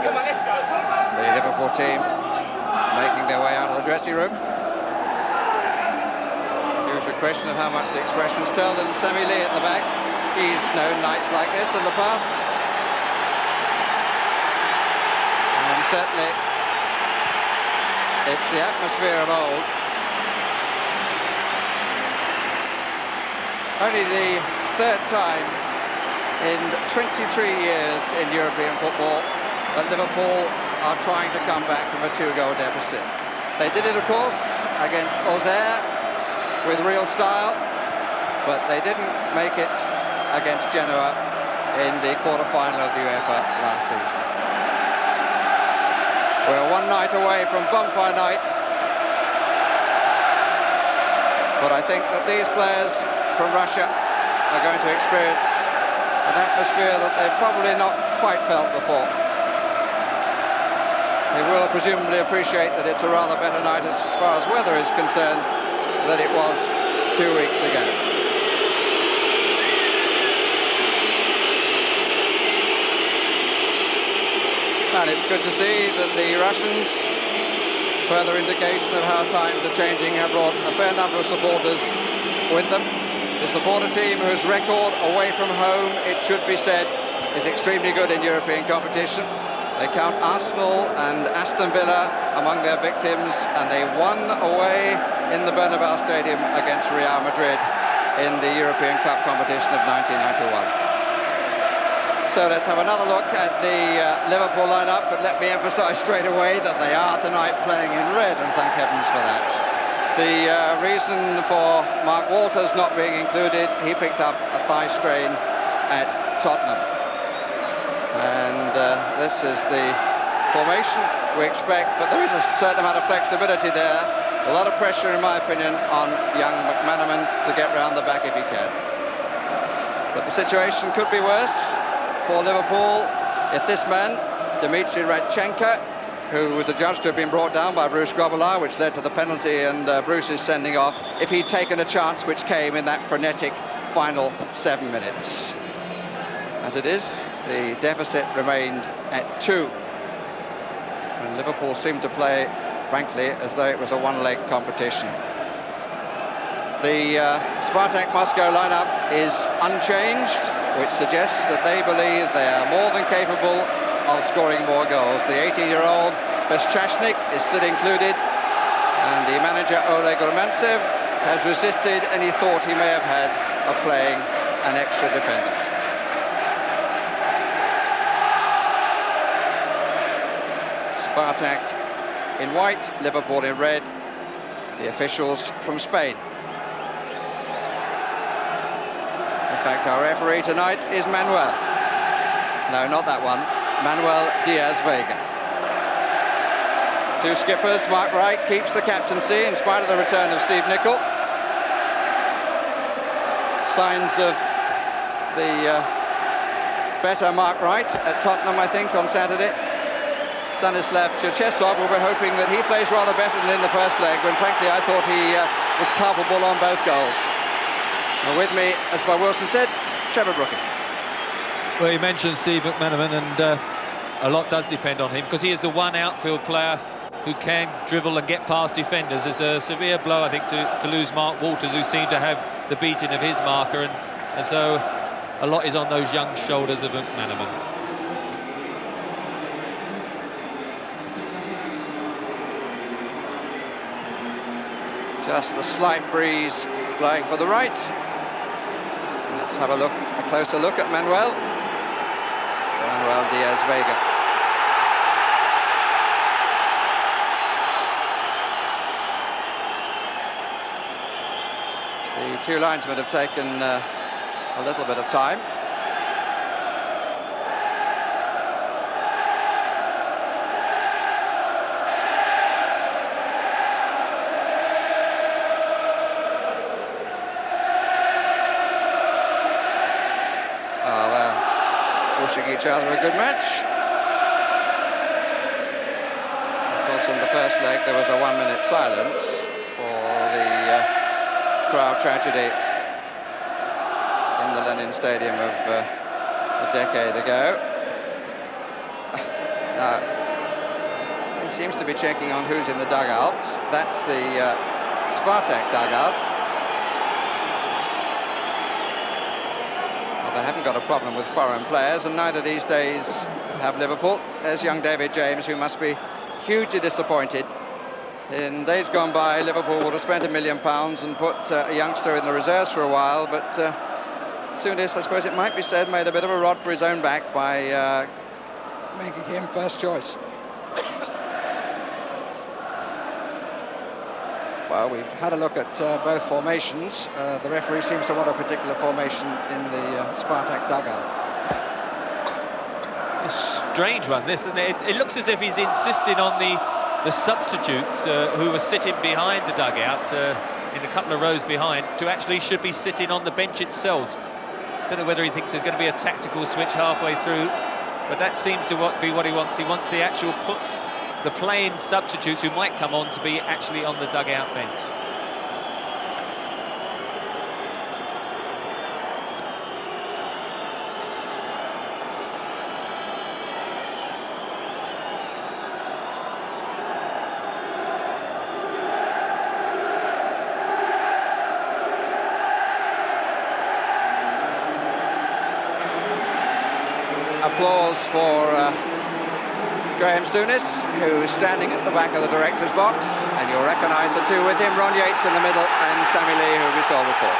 The Liverpool team making their way out of the dressing room. Usual question of how much the expressions tell. And Sammy Lee at the back. He's known nights like this in the past. And certainly it's the atmosphere of old. Only the third time in 23 years in European football that Liverpool are trying to come back from a 2-goal deficit. They did it, of course, against Auxerre with real style, but they didn't make it against Genoa in the quarter-final of the UEFA last season. We're one night away from bonfire night, but I think that these players from Russia are going to experience an atmosphere that they've probably not quite felt before. They will presumably appreciate that it's a rather better night as far as weather is concerned than it was 2 weeks ago. And it's good to see that the Russians, further indication of how times are changing, have brought a fair number of supporters with them. The supporter team whose record away from home, it should be said, is extremely good in European competition. They count Arsenal and Aston Villa among their victims, and they won away in the Bernabeu Stadium against Real Madrid in the European Cup competition of 1991. So let's have another look at the Liverpool lineup, but let me emphasise straight away that they are tonight playing in red, and thank heavens for that. The reason for Mark Walters not being included, he picked up a thigh strain at Tottenham. And this is the formation we expect, but there is a certain amount of flexibility there. A lot of pressure, in my opinion, on young McManaman to get round the back if he can. But the situation could be worse for Liverpool if this man, Dmitry Radchenko, who was adjudged to have been brought down by Bruce Grobbelaar, which led to the penalty and Bruce's sending off, if he'd taken a chance which came in that frenetic final 7 minutes. As it is, the deficit remained at 2. And Liverpool seemed to play, frankly, as though it was a one-leg competition. The Spartak Moscow lineup is unchanged, which suggests that they believe they are more than capable of scoring more goals. The 18-year-old Bestchashnik is still included, and the manager Oleg Romantsev has resisted any thought he may have had of playing an extra defender. Spartak in white, Liverpool in red, the officials from Spain. In fact, our referee tonight is Manuel. No, not that one. Manuel Diaz Vega. Two skippers. Mark Wright keeps the captaincy in spite of the return of Steve Nicol. Signs of the better Mark Wright at Tottenham, I think, on Saturday. Stanislav Cherchesov, we're hoping that he plays rather better than in the first leg, when frankly I thought he was culpable on both goals. And with me, as Bob Wilson said, Trevor Brooking. Well, you mentioned Steve McManaman, and a lot does depend on him, because he is the one outfield player who can dribble and get past defenders. It's a severe blow, I think, to lose Mark Walters, who seemed to have the beating of his marker, and so a lot is on those young shoulders of McManaman. Just a slight breeze blowing for the right. Let's have a closer look at Manuel Diaz Vega. The two linesmen have taken a little bit of time. Wishing each other a good match. Of course, in the first leg there was a 1-minute silence for the crowd tragedy in the Lenin Stadium of a decade ago. He seems to be checking on who's in the dugouts. That's the Spartak dugout. Well, they haven't got a problem with foreign players, and neither these days have Liverpool. There's young David James, who must be hugely disappointed. In days gone by, Liverpool would have spent £1 million and put a youngster in the reserves for a while, but Souness, I suppose it might be said, made a bit of a rod for his own back by making him first choice. Well, we've had a look at both formations. The referee seems to want a particular formation in the Spartak dugout. A strange one, this, isn't it? It looks as if he's insisting on the substitutes who are sitting behind the dugout, in a couple of rows behind, to actually should be sitting on the bench itself. Don't know whether he thinks there's going to be a tactical switch halfway through, but that seems to be what he wants. He wants the actual the playing substitutes who might come on to be actually on the dugout bench. Applause for Souness, who is standing at the back of the director's box, and you'll recognise the two with him, Ron Yates in the middle and Sammy Lee, who we saw before.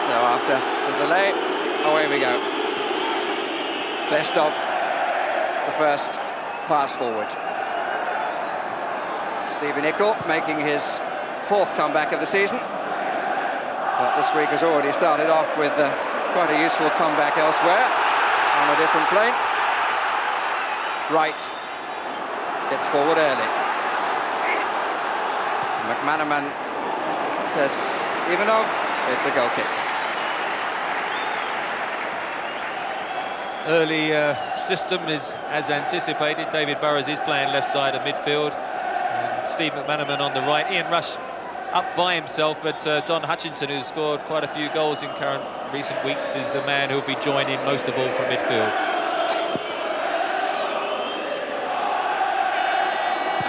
So after the delay, away we go. Klestov, the first pass forward. Stevie Nicol making his 4th comeback of the season. But this week has already started off with quite a useful comeback elsewhere on a different plane. Wright gets forward early. McManaman says Ivanov, it's a goal kick. Early system is as anticipated. David Burrows is playing left side of midfield, and Steve McManaman on the right. Ian Rush up by himself, but Don Hutchinson, who's scored quite a few goals in recent weeks, is the man who'll be joining most of all from midfield.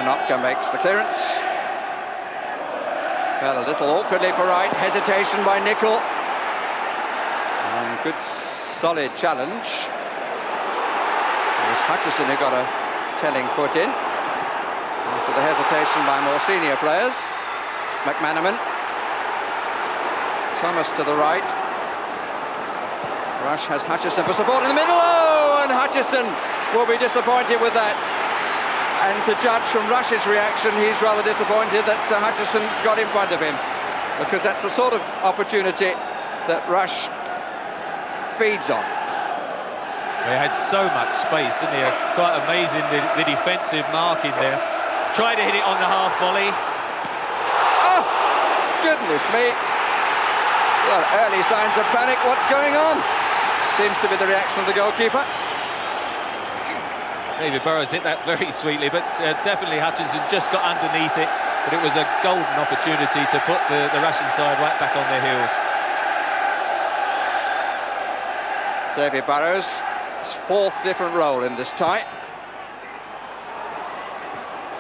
Anopka makes the clearance. Fell a little awkwardly for Wright, hesitation by Nicol. And good solid challenge. It was Hutchison who got a telling put in after the hesitation by more senior players. McManaman, Thomas to the right. Rush has Hutchison for support in the middle. Oh, and Hutchison will be disappointed with that. And to judge from Rush's reaction, he's rather disappointed that Hutchison got in front of him, because that's the sort of opportunity that Rush feeds on. He had so much space, didn't he? Quite amazing, the defensive marking there. Tried to hit it on the half volley. Oh, goodness me. Well, early signs of panic. What's going on? Seems to be the reaction of the goalkeeper. David Burrows hit that very sweetly, but definitely Hutchinson just got underneath it. But it was a golden opportunity to put the Russian side right back on their heels. David Burrows, his 4th different role in this tie.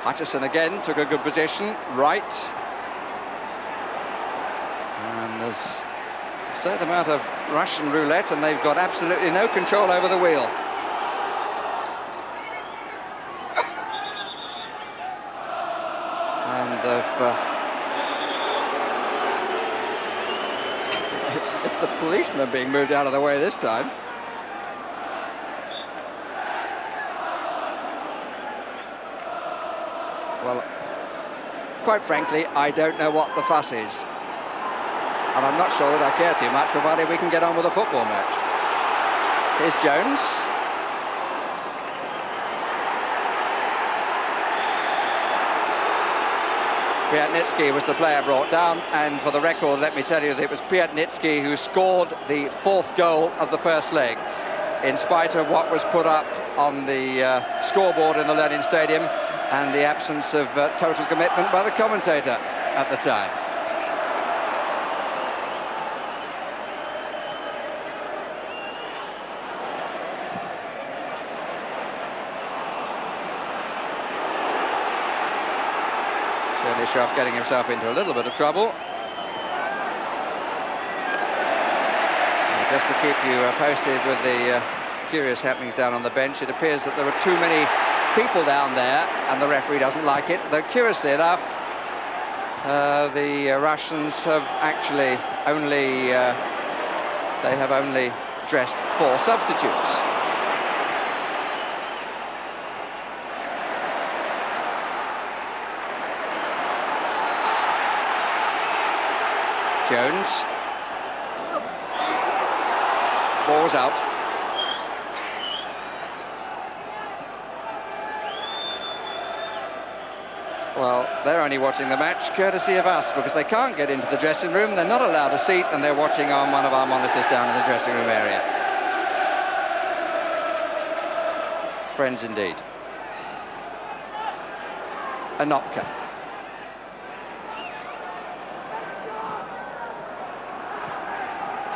Hutchison again took a good position, right. And there's a certain amount of Russian roulette, and they've got absolutely no control over the wheel. And if the policeman being moved out of the way this time. Well, quite frankly, I don't know what the fuss is. And I'm not sure that I care too much, provided we can get on with a football match. Here's Jones. Piatnitsky was the player brought down, and for the record, let me tell you that it was Piatnitsky who scored the 4th goal of the first leg, in spite of what was put up on the scoreboard in the Lenin Stadium and the absence of total commitment by the commentator at the time. Chernyshov getting himself into a little bit of trouble. Just to keep you posted with the curious happenings down on the bench, it appears that there are too many people down there and the referee doesn't like it, though curiously enough the Russians have actually only dressed 4 substitutes. Jones, ball's out. Well, they're only watching the match courtesy of us, because they can't get into the dressing room. They're not allowed a seat, and they're watching on one of our monitors down in the dressing room area. Friends indeed. Anopka.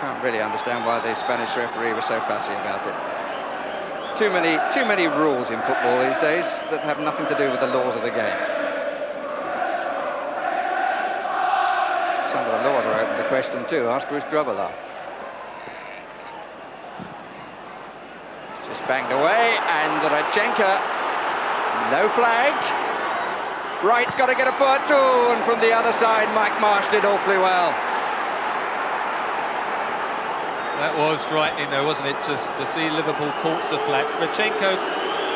Can't really understand why the Spanish referee was so fussy about it. Too many rules in football these days that have nothing to do with the laws of the game. Some of the laws are open to question too. Ask Bruce Grobbelaar. Just banged away, and Radchenka, no flag. Wright's got to get a foot too, and from the other side, Mike Marsh did awfully well. That was frightening though, wasn't it, to see Liverpool caught so flat. Radchenko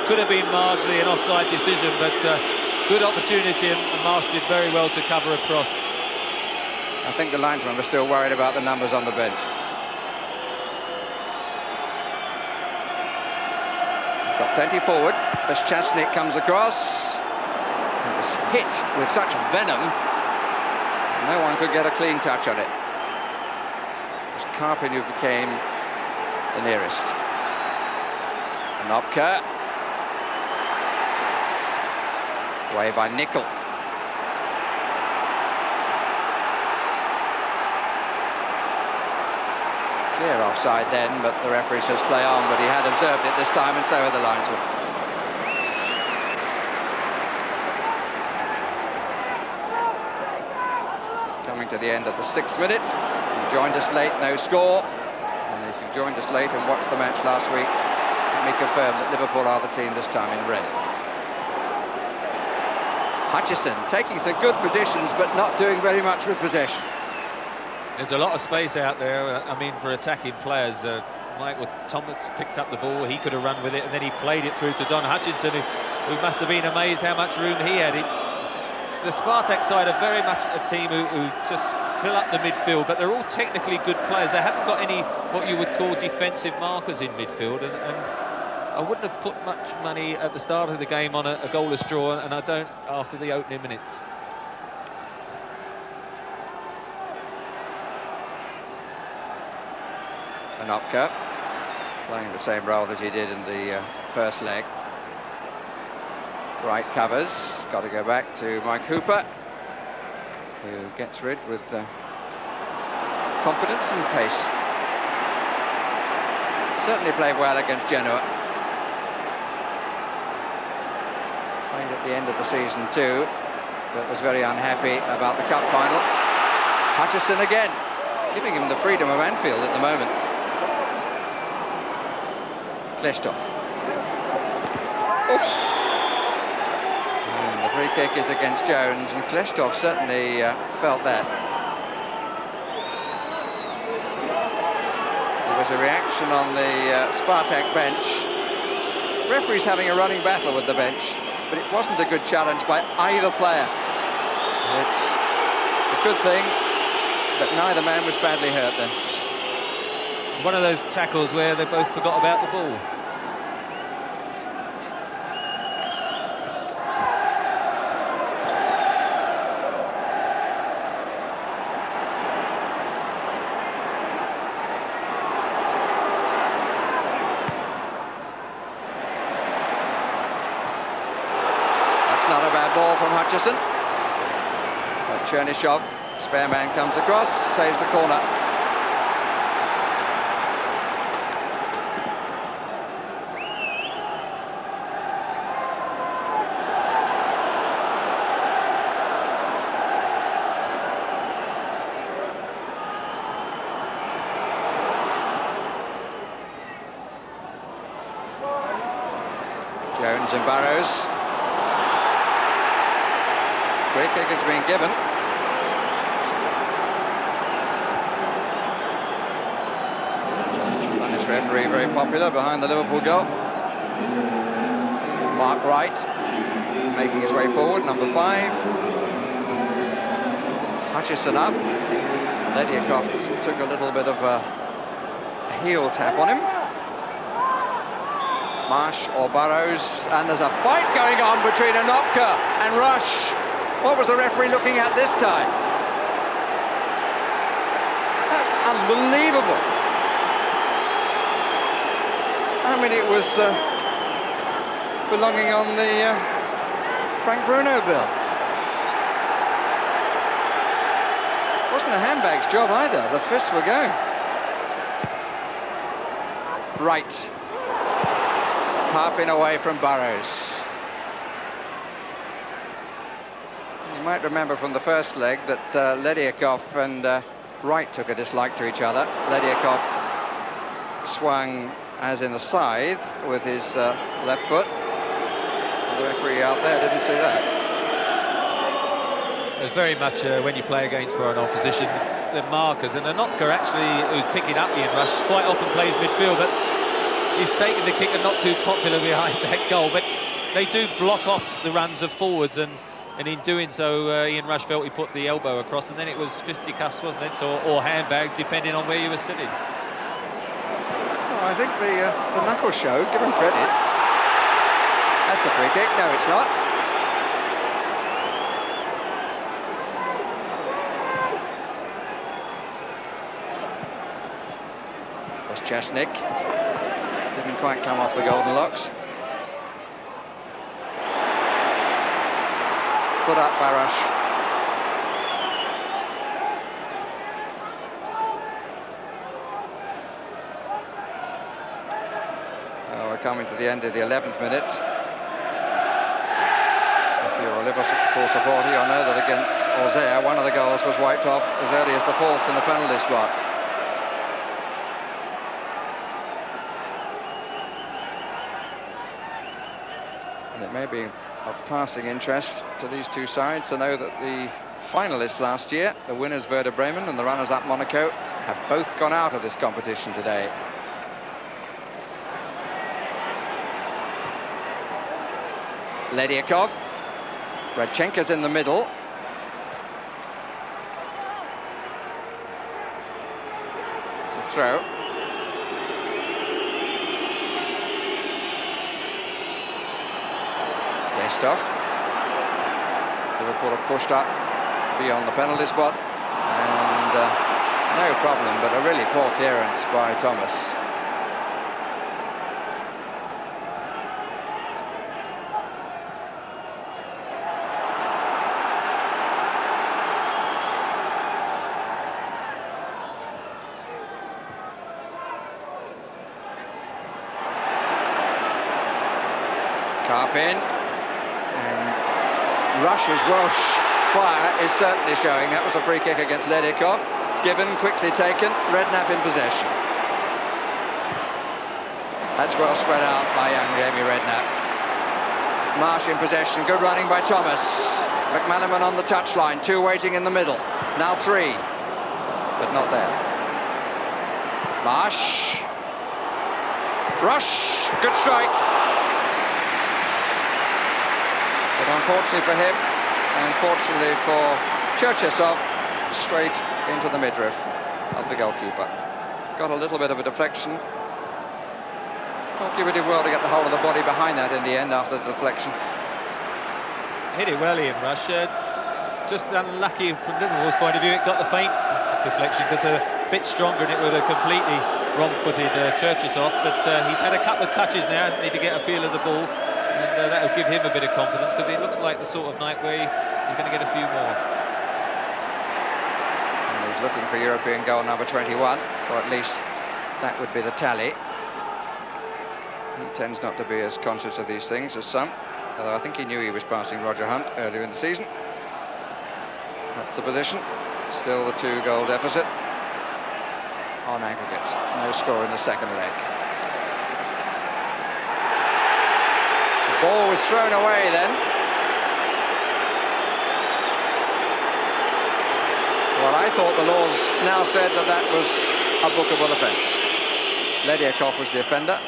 could have been marginally an offside decision, but good opportunity, and Marsh did very well to cover across. I think the linesmen were still worried about the numbers on the bench. We've got plenty forward. Beschasnik comes across. It was hit with such venom, no one could get a clean touch on it. Karpin who became the nearest. Anopka. Away by Nickel. Clear offside then, but the referee says play on, but he had observed it this time, and so had the linesman. Coming to the end of the 6th minute. If you joined us late, no score. And if you joined us late and watched the match last week, let me confirm that Liverpool are the team this time in red. Hutchison taking some good positions, but not doing very much with possession. There's a lot of space out there, I mean, for attacking players. Michael Thomas picked up the ball, he could have run with it, and then he played it through to Don Hutchinson, who must have been amazed how much room he had. The Spartak side are very much a team who just fill up the midfield, but they're all technically good players. They haven't got any what you would call defensive markers in midfield, and I wouldn't have put much money at the start of the game on a goalless draw, and I don't after the opening minutes. Anopka playing the same role as he did in the first leg. Wright covers, got to go back to Mike Hooper, who gets rid with confidence and pace. Certainly played well against Genoa. Played at the end of the season too, but was very unhappy about the cup final. Hutchison again, giving him the freedom of Anfield at the moment. Kleshtov. Oof. The free kick is against Jones, and Kleshtov certainly felt that. There was a reaction on the Spartak bench. Referee's having a running battle with the bench, but it wasn't a good challenge by either player. It's a good thing that neither man was badly hurt then. One of those tackles where they both forgot about the ball. That's not a bad ball from Hutchison. But Chernyshov, spare man, comes across, saves the corner. Jones and Barrows. Free kick has been given. Spanish referee very popular behind the Liverpool goal. Mark Wright making his way forward, number 5. Hutchison up. Ledyakov took a little bit of a heel tap on him. Marsh or Burrows, and there's a fight going on between Anopka and Rush. What was the referee looking at this time? That's unbelievable. I mean, it was belonging on the Frank Bruno bill. Wasn't a handbag's job either. The fists were going. Right. Carping away from Burrows. You might remember from the first leg that Ledyakov and Wright took a dislike to each other. Ledyakov swung as in a scythe with his left foot. The referee out there didn't see that. It's very much when you play against foreign opposition, the markers, and Anopka actually, who's picking up Ian Rush, quite often plays midfield, but he's taking the kick and not too popular behind that goal, but they do block off the runs of forwards, and in doing so, Ian Rush felt he put the elbow across, and then it was fisticuffs, wasn't it, or handbag, depending on where you were sitting. Well, I think the knuckle show, give him credit. That's a free kick. No, it's not. That's Chesnick. Didn't quite come off the golden locks. Put up by Rush. Oh, we're coming to the end of the 11th minute. If you're a Liverpool supporter, you'll know that against Auxerre, one of the goals was wiped off as early as the 4th from the penalty spot. And it may be of passing interest to these two sides to know that the finalists last year, the winners Werder Bremen and the runners-up Monaco, have both gone out of this competition today. Ledyakov. Radchenka's in the middle. It's a throw. Stuff. Liverpool have pushed up beyond the penalty spot, and no problem, but a really poor clearance by Thomas. Carpin. Rush's Welsh fire is certainly showing. That was a free kick against Ledyakov. Given, quickly taken, Redknapp in possession. That's well spread out by young Jamie Redknapp. Marsh in possession, good running by Thomas. McManaman on the touchline, 2 waiting in the middle. Now 3, but not there. Marsh. Rush, good strike. But unfortunately for him, and fortunately for Cherchesov, straight into the midriff of the goalkeeper. Got a little bit of a deflection. Goalkeeper did well to get the whole of the body behind that in the end after the deflection. Hit it well, Ian Rush. Just unlucky from Liverpool's point of view. It got the faint deflection because a bit stronger and it would have completely wrong-footed Cherchesov. But he's had a couple of touches now, hasn't he, to get a feel of the ball. And that will give him a bit of confidence because it looks like the sort of night where he's going to get a few more. And he's looking for European goal number 21, or at least that would be the tally. He tends not to be as conscious of these things as some, although I think he knew he was passing Roger Hunt earlier in the season. That's the position. Still the 2-goal deficit on aggregate. No score in the second leg. Ball was thrown away then. Well, I thought the laws now said that that was a bookable offence. Ledyakov was the offender.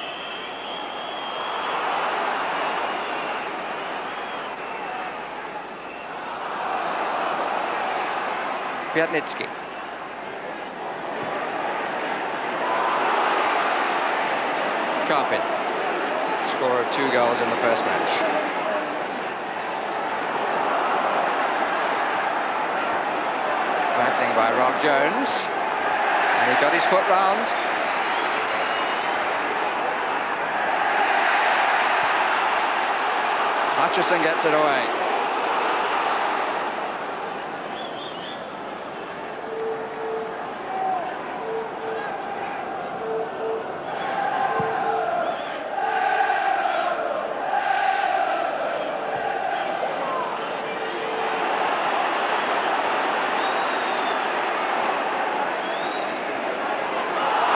Piatnitsky. Karpin, scorer of 2 goals in the first match. Battling by Rob Jones, and he got his foot round. Hutchison gets it away.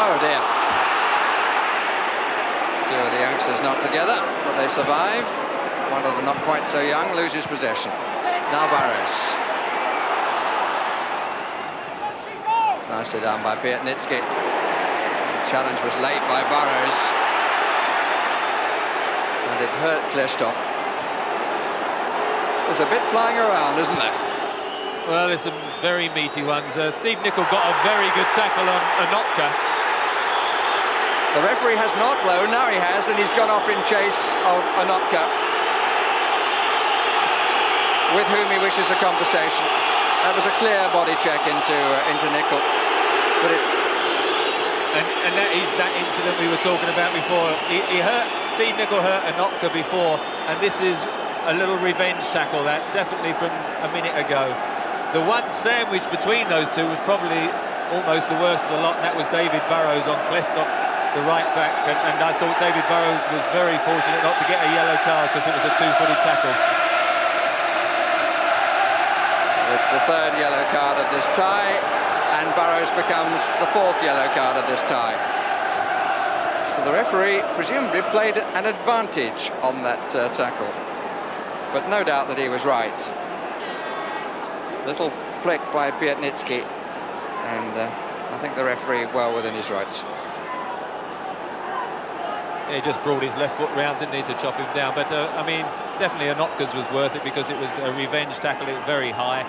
Oh dear. 2 of the youngsters not together, but they survive. One of them, not quite so young, loses possession. Now Barrows. Nicely done by Piatnitsky. The challenge was late by Barrows. And it hurt Klestov. There's a bit flying around, isn't there? Well, there's some very meaty ones. Steve Nicol got a very good tackle on Anotka. The referee has not blown, now he has, and he's gone off in chase of Anotka, with whom he wishes a conversation. That was a clear body check into Nicol. But and that is that incident we were talking about before. He hurt, Steve Nicol hurt Anotka before, and this is a little revenge tackle, that definitely from a minute ago. The one sandwich between those two was probably almost the worst of the lot, and that was David Burrows on Klestov, the right back, and I thought David Burrows was very fortunate not to get a yellow card because it was a 2-footed tackle. It's the 3rd yellow card of this tie, and Burrows becomes the 4th yellow card of this tie. So the referee presumably played an advantage on that tackle, but no doubt that he was right. Little flick by Piatnitsky, and I think the referee well within his rights. He just brought his left foot round, didn't he, to chop him down. But, I mean, definitely Anotka's was worth it because it was a revenge tackle, it was very high.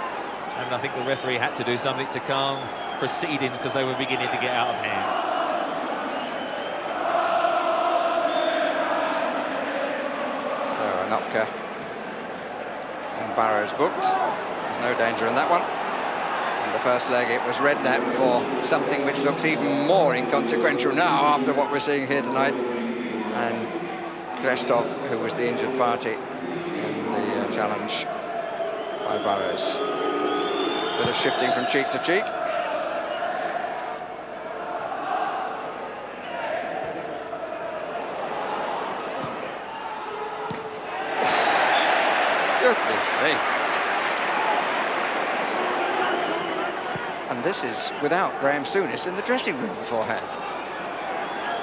And I think the referee had to do something to calm proceedings because they were beginning to get out of hand. So Anotka and Barrows booked. There's no danger in that one. And the first leg, it was red net for something which looks even more inconsequential now after what we're seeing here tonight. And Klestov, who was the injured party in the challenge by Barrows. Bit of shifting from cheek to cheek. Goodness me. And this is without Graham Souness in the dressing room beforehand.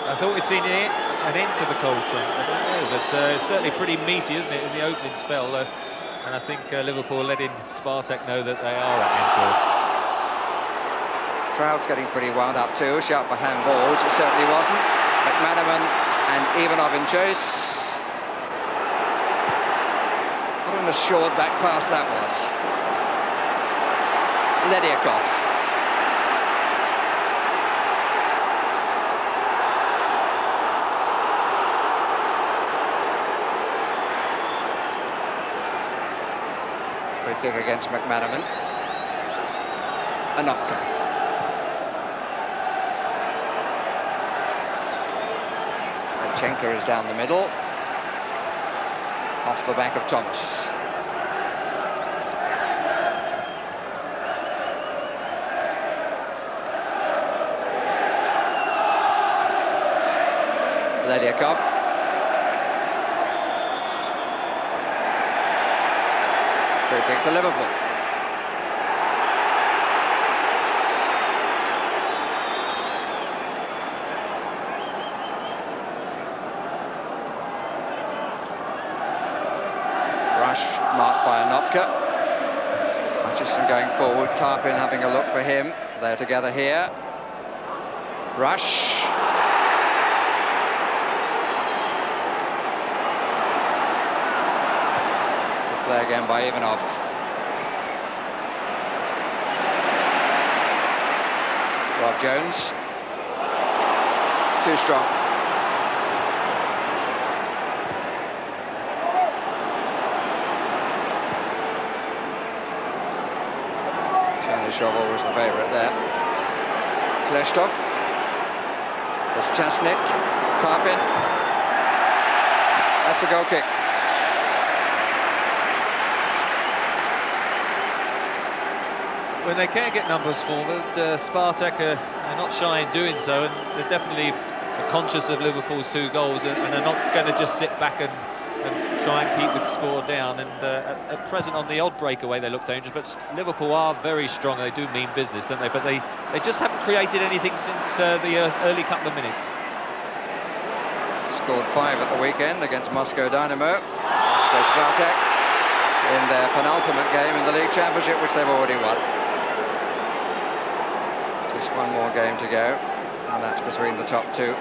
I thought we'd seen an end to the cold front. I don't know, but it's certainly pretty meaty, isn't it, in the opening spell? And I think Liverpool letting Spartak know that they are at Anfield. Crowd's getting pretty wound up too. Shout for handball, which it certainly wasn't. McManaman and Ivanov in chase. What an assured back pass that was. Ledyakov. Free kick against McManaman. Anotka. Chenka is down the middle, off the back of Thomas. Ledyakov. Free kick to Liverpool. Rush marked by Anopka. Hutchison going forward, Karpin having a look for him. They're together here. Rush. Good play again by Ivanov. Rob Jones. Too strong. Chernyshov was the favourite there. Kleshtov. There's Chasnik. Karpin. That's a goal kick. When they can get numbers forward, Spartak are not shy in doing so, and they're definitely conscious of Liverpool's 2 goals, and are not going to just sit back and try and keep the score down. And at present, on the odd breakaway, they look dangerous, but Liverpool are very strong. They do mean business, don't they? But they just haven't created anything since the early couple of minutes. Scored 5 at the weekend against Moscow Dynamo. Moscow Spartak in their penultimate game in the League Championship, which they've already won. Just one more game to go, and that's between the top 2.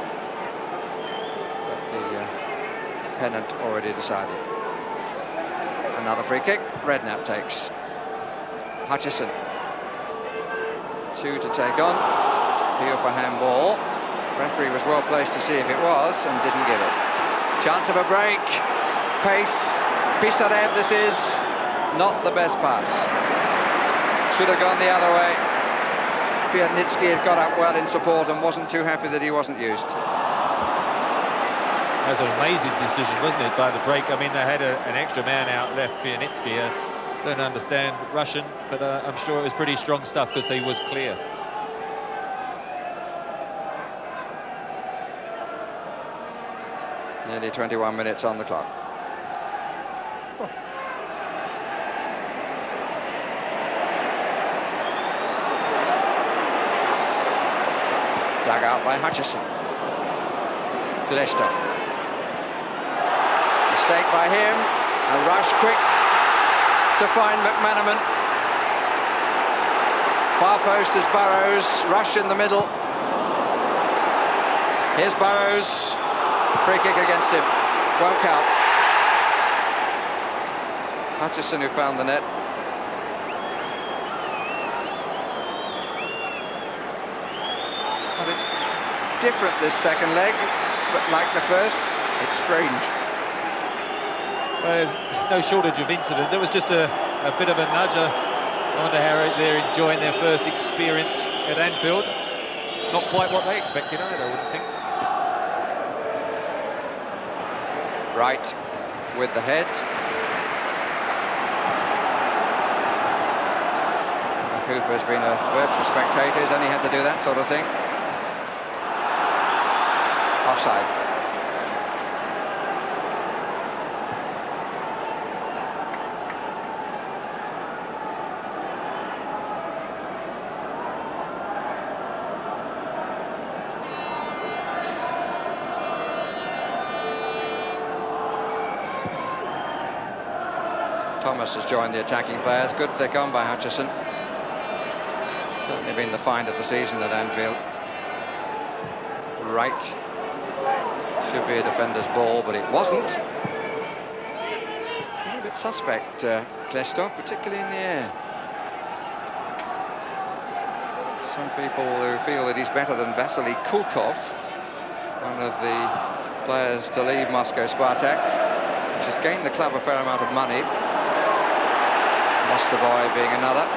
But the pennant already decided. Another free kick, Redknapp takes. Hutchison. 2 to take on. Appeal for handball. Referee was well placed to see if it was and didn't give it. Chance of a break. Pace. Pisarev, this is not the best pass. Should have gone the other way. Piatnitsky had got up well in support and wasn't too happy that he wasn't used. That was an amazing decision, wasn't it, by the break? I mean, they had an extra man out left, Pianitsky. Don't understand Russian, but I'm sure it was pretty strong stuff because he was clear. Nearly 21 minutes on the clock. Dug out by Hutchison. Kleshtov. Mistake by him. A rush quick to find McManaman. Far post is Burrows. Rush in the middle. Here's Burrows. Free kick against him. Won't count. Hutchison who found the net. But it's different this second leg, but like the first, it's strange. Well, there's no shortage of incident. There was just a bit of a nudge. I wonder how they're enjoying their first experience at Anfield. Not quite what they expected either, I wouldn't think. Right, with the head. Cooper's been a virtual spectator. He's only had to do that sort of thing. Offside. Thomas has joined the attacking players. Good flick on by Hutchison. Certainly been the find of the season at Anfield. Right. Should be a defender's ball, but it wasn't. A little bit suspect, Kleshtov, particularly in the air. Some people who feel that he's better than Vasily Kulkov, one of the players to leave Moscow Spartak, which has gained the club a fair amount of money. Mostovoy being another,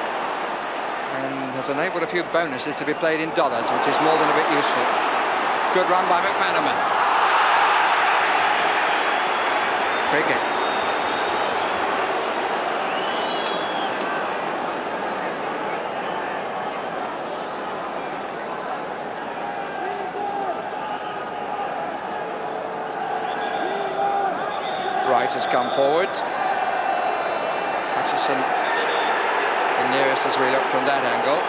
and has enabled a few bonuses to be played in dollars, which is more than a bit useful. Good run by McManaman. Free kick. Wright has come forward. Hutchison the nearest as we look from that angle.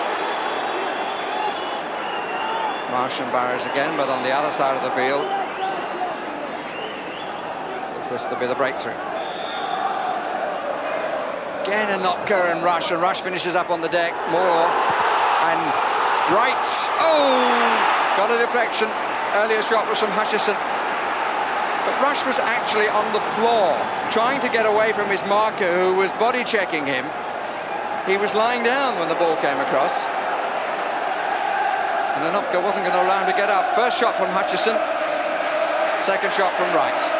Marsh and Burrows again, but on the other side of the field. Is this to be the breakthrough? Again, Anopka and Rush finishes up on the deck. Moore and Wright. Oh, got a deflection. Earlier shot was from Hutchison. But Rush was actually on the floor, trying to get away from his marker, who was body checking him. He was lying down when the ball came across. And Anopka wasn't going to allow him to get up. First shot from Hutchison, second shot from Wright.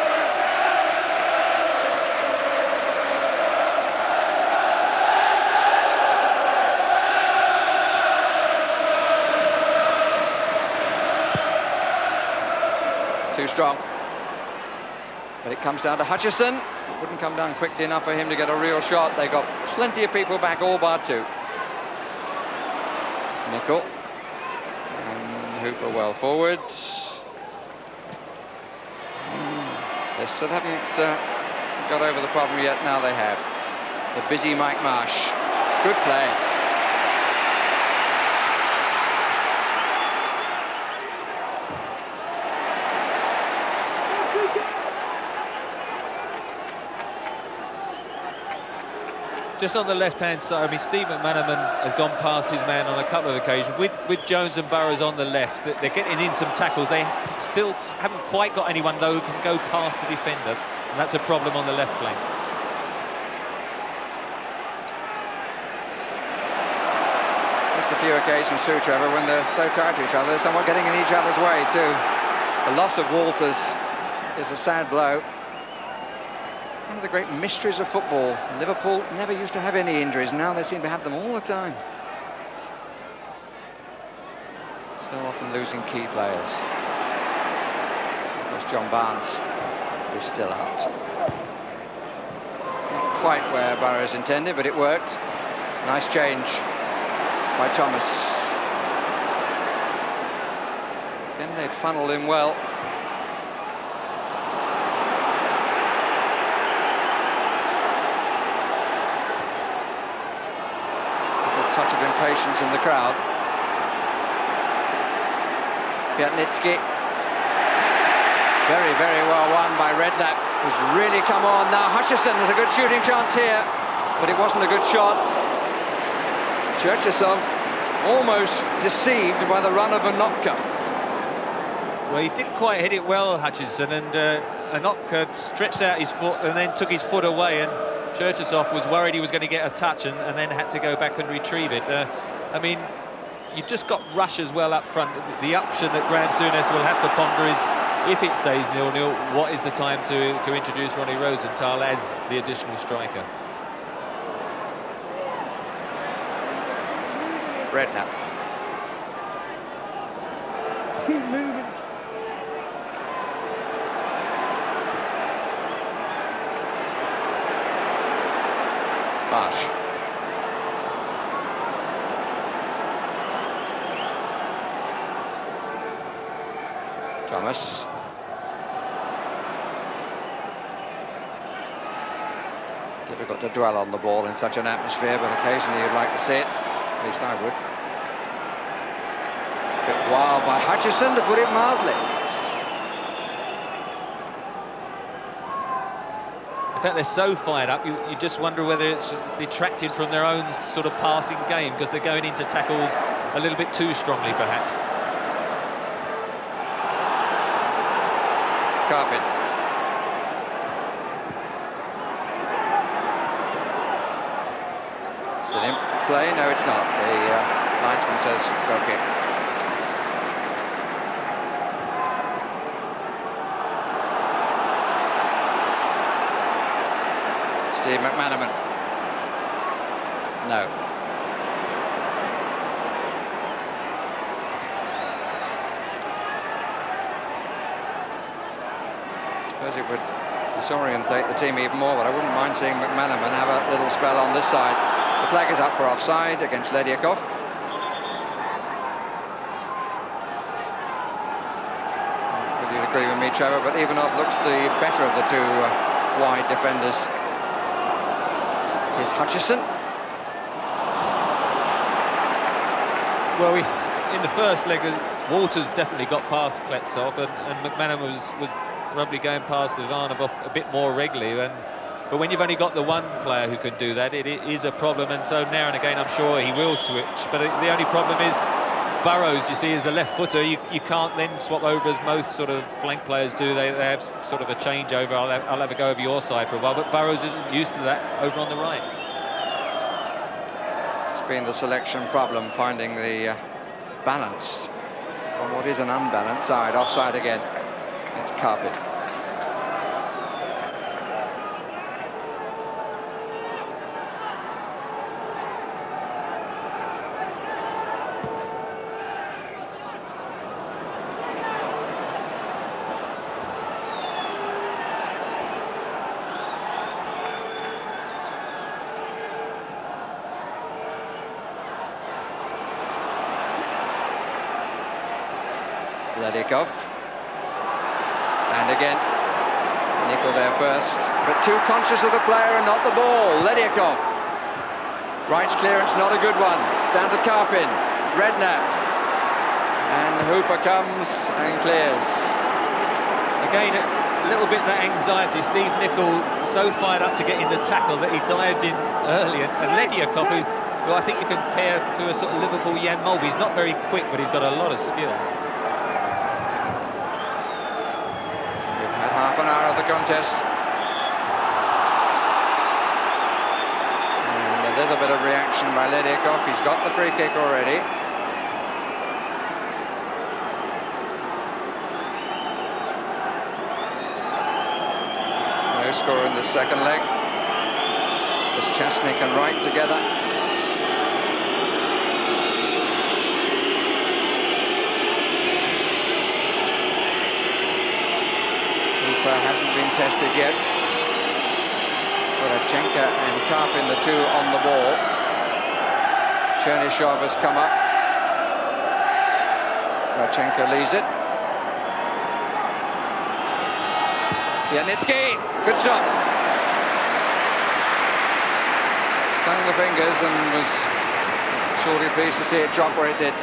Too strong, but it comes down to Hutchison. It wouldn't come down quickly enough for him to get a real shot. They got plenty of people back, all bar two. Nicol and Hooper well forward. They still haven't got over the problem yet. Now they have. The busy Mike Marsh. Good play. Just on the left-hand side, I mean, Steve McManaman has gone past his man on a couple of occasions. With Jones and Burrows on the left, they're getting in some tackles. They still haven't quite got anyone, though, who can go past the defender, and that's a problem on the left flank. Just a few occasions too, Trevor, when they're so tight to each other, they're somewhat getting in each other's way, too. The loss of Walters is a sad blow. One of the great mysteries of football. Liverpool never used to have any injuries. Now they seem to have them all the time. So often losing key players. Of course, John Barnes is still out. Not quite where Burrows intended, but it worked. Nice change by Thomas. Again, they'd funneled him well. Touch of impatience in the crowd. Piatnitsky. Very, very well won by Redknapp, who's really come on now. Hutchison has a good shooting chance here, but it wasn't a good shot. Cherchesov almost deceived by the run of Anopka. Well, he didn't quite hit it well, Hutchinson, and Anopka stretched out his foot and then took his foot away, and Cherchesov was worried he was going to get a touch and then had to go back and retrieve it. I mean, you've just got Rush as well up front. The option that Graham Souness will have to ponder is, if it stays 0-0, what is the time to introduce Ronnie Rosenthal as the additional striker? Redknapp. Keep moving. Marsh. Thomas. Difficult to dwell on the ball in such an atmosphere, but occasionally you'd like to see it. At least I would. A bit wild by Hutchison, to put it mildly. In fact, they're so fired up, you just wonder whether it's detracted from their own sort of passing game, because they're going into tackles a little bit too strongly, perhaps. Carpet. Is it in play? No, it's not. The linesman says go kick. Steve McManaman. No. I suppose it would disorientate the team even more, but I wouldn't mind seeing McManaman have a little spell on this side. The flag is up for offside against Ledyakov. Would you agree with me, Trevor? But Ivanov looks the better of the two wide defenders. Here's Hutchison. Well, in the first leg, Walters definitely got past Kletsov, and McManaman was probably going past Ivanov a bit more regularly. But when you've only got the one player who can do that, it is a problem. And so now and again, I'm sure he will switch. But the only problem is Burrows, you see, is a left footer. You can't then swap over as most sort of flank players do. They have sort of a changeover. I'll have a go over your side for a while. But Burrows isn't used to that over on the right. It's been the selection problem, finding the balance on what is an unbalanced side. Offside again. It's Carpet. Ledikov, and again Nickel there first, but too conscious of the player and not the ball. Ledikov, Wright's clearance, not a good one, down to Karpin, Redknapp, and Hooper comes and clears. Again, a little bit that anxiety. Steve Nicol so fired up to get in the tackle that he dived in early, and Ledikov, who I think you compare to a sort of Liverpool Jan Mulby. He's not very quick, but he's got a lot of skill. Half an hour of the contest, and a little bit of reaction by Ledikov. He's got the free kick already. No score in the second leg. There's Chesnick and Wright together. Hasn't been tested yet. Gorachenka and Karpin, the two on the ball. Chernyshov has come up. Gorachenka leaves it. Pianitsky, good shot. Stung the fingers and was surely pleased to see it drop where it did.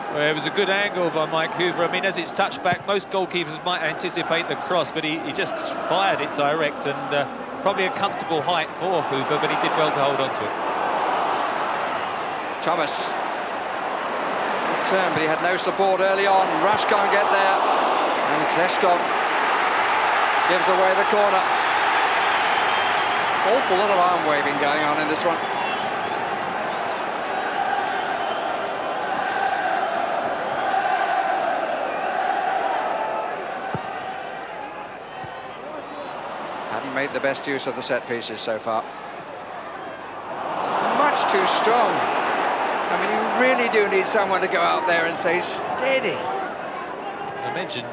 Well, it was a good angle by Mike Hoover. I mean, as it's touched back, most goalkeepers might anticipate the cross, but he just fired it direct, and probably a comfortable height for Hoover, but he did well to hold on to it. Thomas. Good turn, but he had no support early on. Rush can't get there, and Klestov gives away the corner. Awful lot of arm waving going on in this one. Made the best use of the set pieces so far. It's much too strong. I mean, you really do need someone to go out there and say steady. I mentioned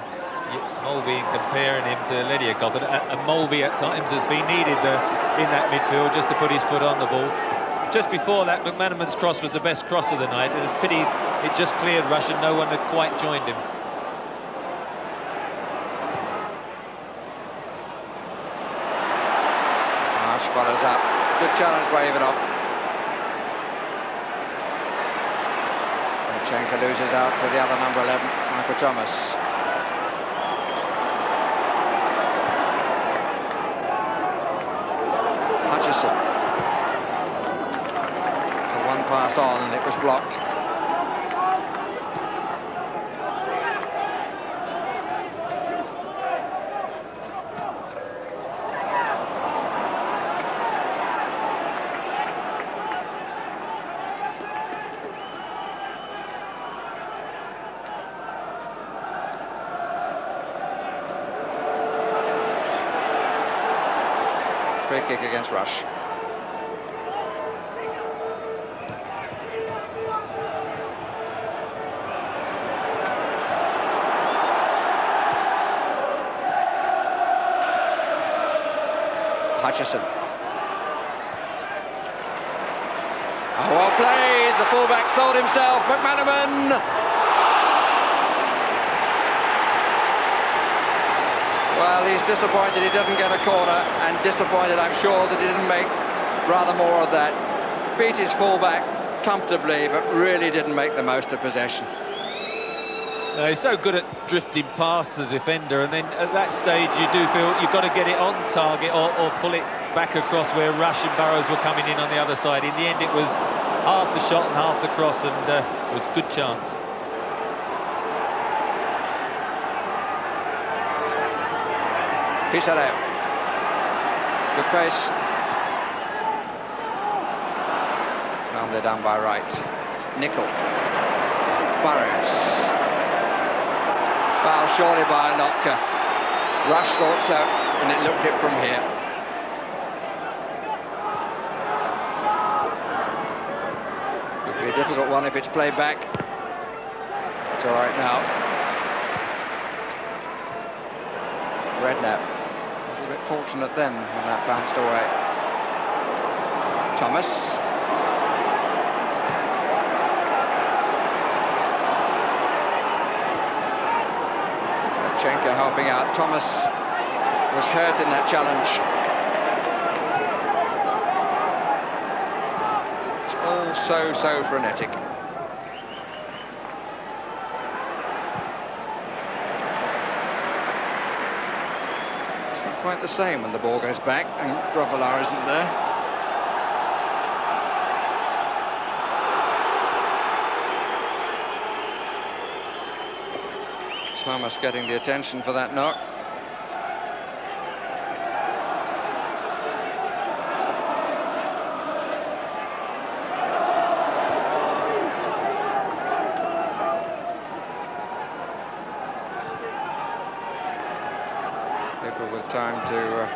Mulby and comparing him to Ledikov, and Mulby at times has been needed in that midfield just to put his foot on the ball. Just before that, McManaman's cross was the best cross of the night. It's a pity it just cleared Rush and no one had quite joined him. Follows up. Good challenge by Ivanov. Gorachenka loses out to the other number 11, Michael Thomas. Hutchison. So one passed on and it was blocked. Free kick against Rush. Hutchison. Oh, well played. The fullback sold himself. McManaman. Well, he's disappointed he doesn't get a corner, and disappointed, I'm sure, that he didn't make rather more of that. Beat his fullback comfortably, but really didn't make the most of possession. He's so good at drifting past the defender, and then at that stage you do feel you've got to get it on target or pull it back across where Rush and Burrows were coming in on the other side. In the end, it was half the shot and half the cross, and it was a good chance. Pissarro. Good pace. Calmly down by right. Nickel. Burrows. Foul surely by Anotka. Rush thought so, and it looked it from here. Could be a difficult one if it's played back. It's all right now. Redknapp was a bit fortunate then when that bounced away. Thomas. Helping out. Thomas was hurt in that challenge. It's all so frenetic. It's not quite the same when the ball goes back and Grobbelaar isn't there. Thomas getting the attention for that knock. People with time to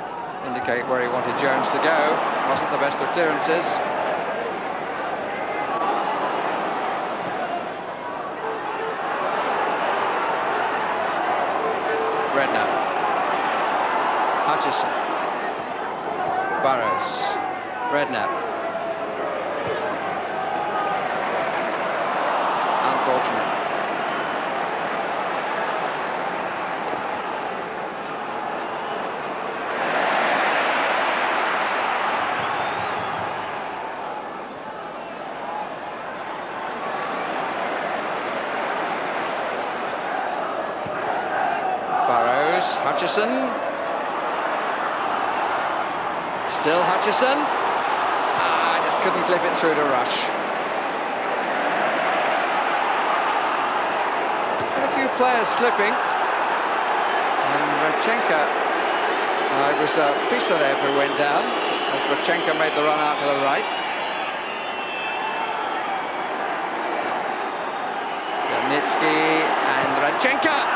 indicate where he wanted Jones to go. Wasn't the best of clearances. Redknapp, Hutchison, Burrows, Redknapp. Unfortunate. Hutchison. Still Hutchison. I just couldn't clip it through to Rush. Had a few players slipping. And Radchenka, it was Pisarev who went down as Radchenka made the run out to the right. Janitsky and Radchenka.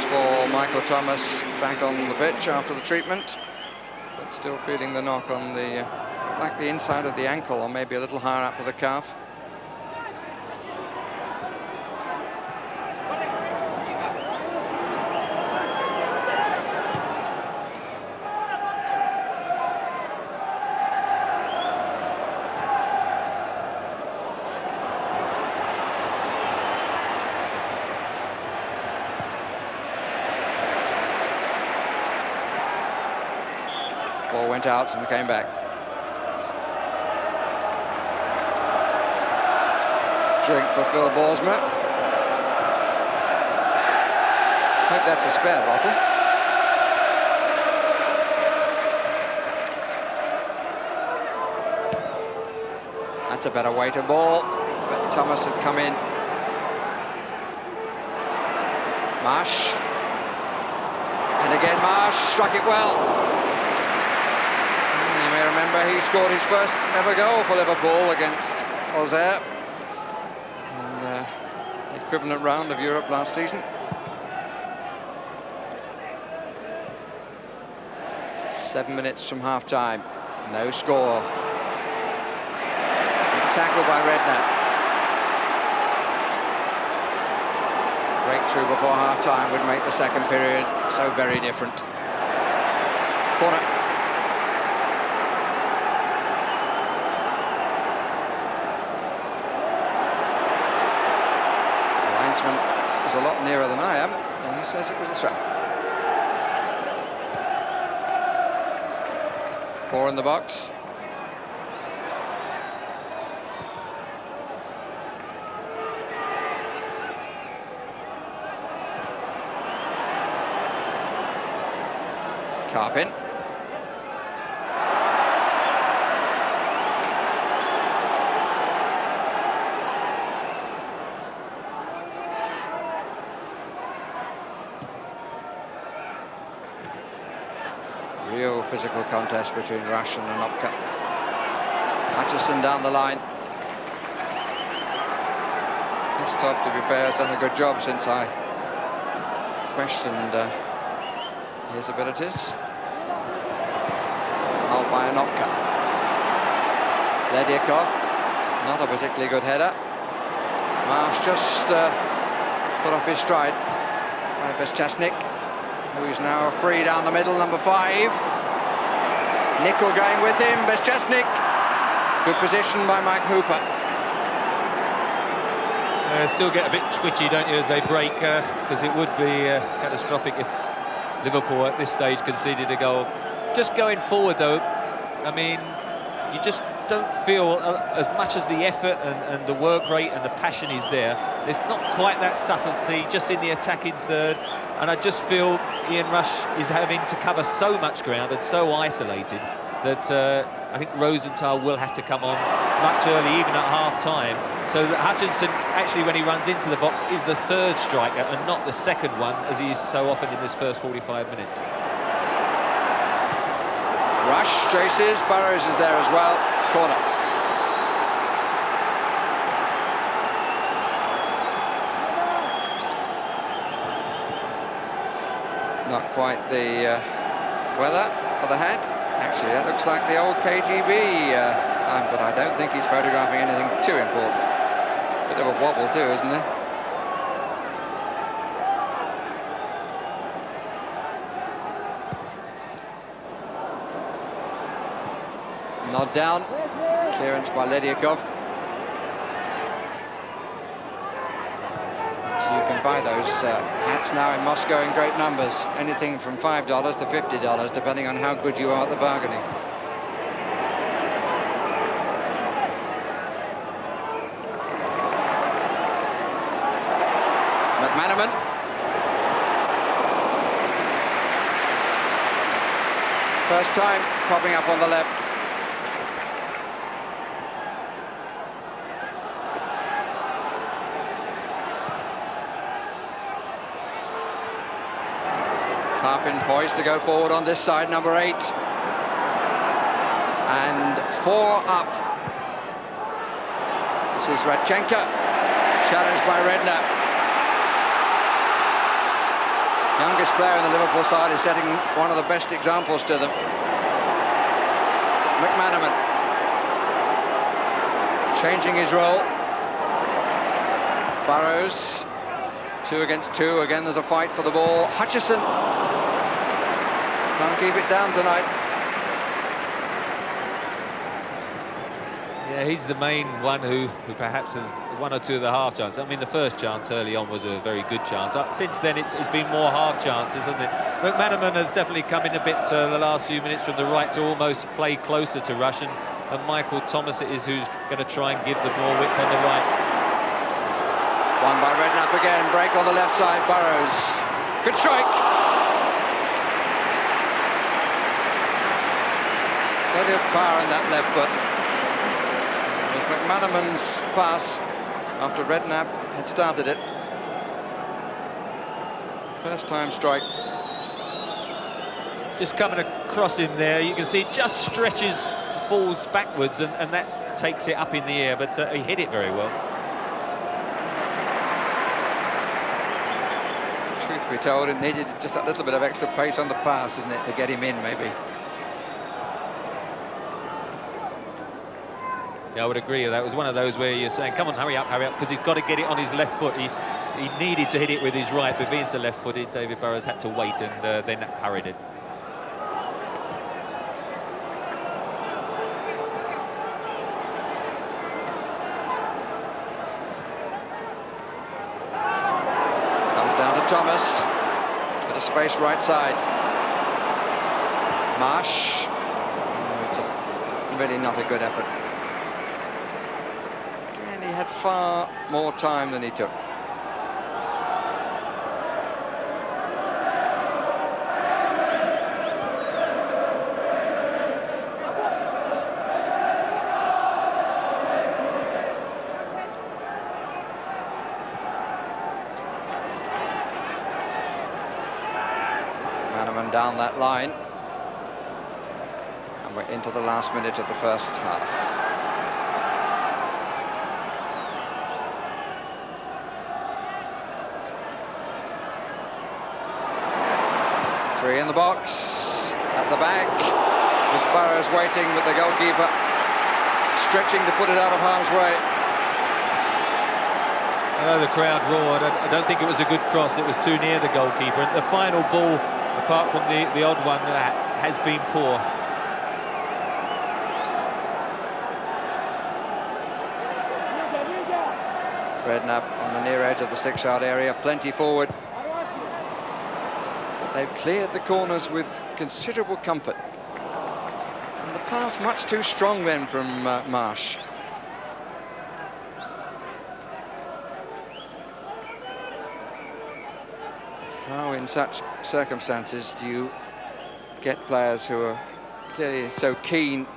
For Michael Thomas back on the pitch after the treatment, but still feeling the knock on the like the inside of the ankle, or maybe a little higher up to the calf. Ball went out and came back. Drink for Phil Borsma. Hope that's a spare bottle. That's a better weighted ball, but Thomas had come in. Marsh. And again Marsh struck it well. You may remember he scored his first ever goal for Liverpool against Auxerre in the equivalent round of Europe last season. Seven minutes from half-time, no score. Good tackle by Redknapp. Breakthrough before half-time would make the second period so very different. Corner. Was a lot nearer than I am, and he says it was a throw. 4 in the box. Carpin. Real physical contest between Rush and Anopka. Hutchison down the line. This top, to be fair, has done a good job since I questioned his abilities. Out by Anopka. Ledyakov, not a particularly good header. Marsh just put off his stride by Bezchesnik, who's now free down the middle, number 5. Nickel going with him, Bezchesnik. Good position by Mike Hooper. Still get a bit twitchy, don't you, as they break, because it would be catastrophic if Liverpool at this stage conceded a goal. Just going forward, though, I mean, you just don't feel as much as the effort and the work rate and the passion is there. There's not quite that subtlety just in the attacking third, and I just feel Ian Rush is having to cover so much ground and so isolated that I think Rosenthal will have to come on much early, even at half-time, so that Hutchinson, actually, when he runs into the box, is the third striker and not the second one, as he is so often in this first 45 minutes. Rush chases, Burrows is there as well. Corner. Not quite the weather for the hat. Actually, that looks like the old KGB, but I don't think he's photographing anything too important. Bit of a wobble too, isn't there? Nod down, clearance by Ledyakov. So you can buy those hats now in Moscow in great numbers, anything from $5 to $50, depending on how good you are at the bargaining. McManaman. First time popping up on the left. Carpin poised to go forward on this side, number 8. And 4 up. This is Radchenka, challenged by Redknapp. Youngest player in the Liverpool side is setting one of the best examples to them. McManaman changing his role. Burrows, 2 against 2. Again, there's a fight for the ball. Hutchison can't keep it down tonight. Yeah, he's the main one who perhaps has 1 or 2 of the half chances. I mean, the first chance early on was a very good chance. Since then, it's been more half chances, hasn't it? McManaman has definitely come in a bit the last few minutes from the right to almost play closer to Rush, and Michael Thomas it is who's going to try and give them more width on the right. One by Redknapp again, break on the left side, Burrows. Good strike. Plenty of power in that left foot. With McManaman's pass after Redknapp had started it. First time strike. Just coming across him there, you can see it just stretches, falls backwards, and that takes it up in the air, but he hit it very well. Truth be told, it needed just that little bit of extra pace on the pass, didn't it, to get him in, maybe. Yeah, I would agree. That was one of those where you're saying, come on, hurry up, because he's got to get it on his left foot. He needed to hit it with his right, but being so left-footed, David Burrows had to wait and then hurried it. Comes down to Thomas. Bit of space right side. Marsh. With really not a good effort. And he had far more time than he took. Manuel down that line. And we're into the last minute of the first half. Three in the box, at the back. Was Barrows waiting with the goalkeeper stretching to put it out of harm's way. I know the crowd roared. I don't think it was a good cross. It was too near the goalkeeper. And the final ball, apart from the odd one, that has been poor. Redknapp on the near edge of the 6-yard area, plenty forward. They've cleared the corners with considerable comfort. And the pass much too strong then from Marsh. How in such circumstances do you get players who are clearly so keen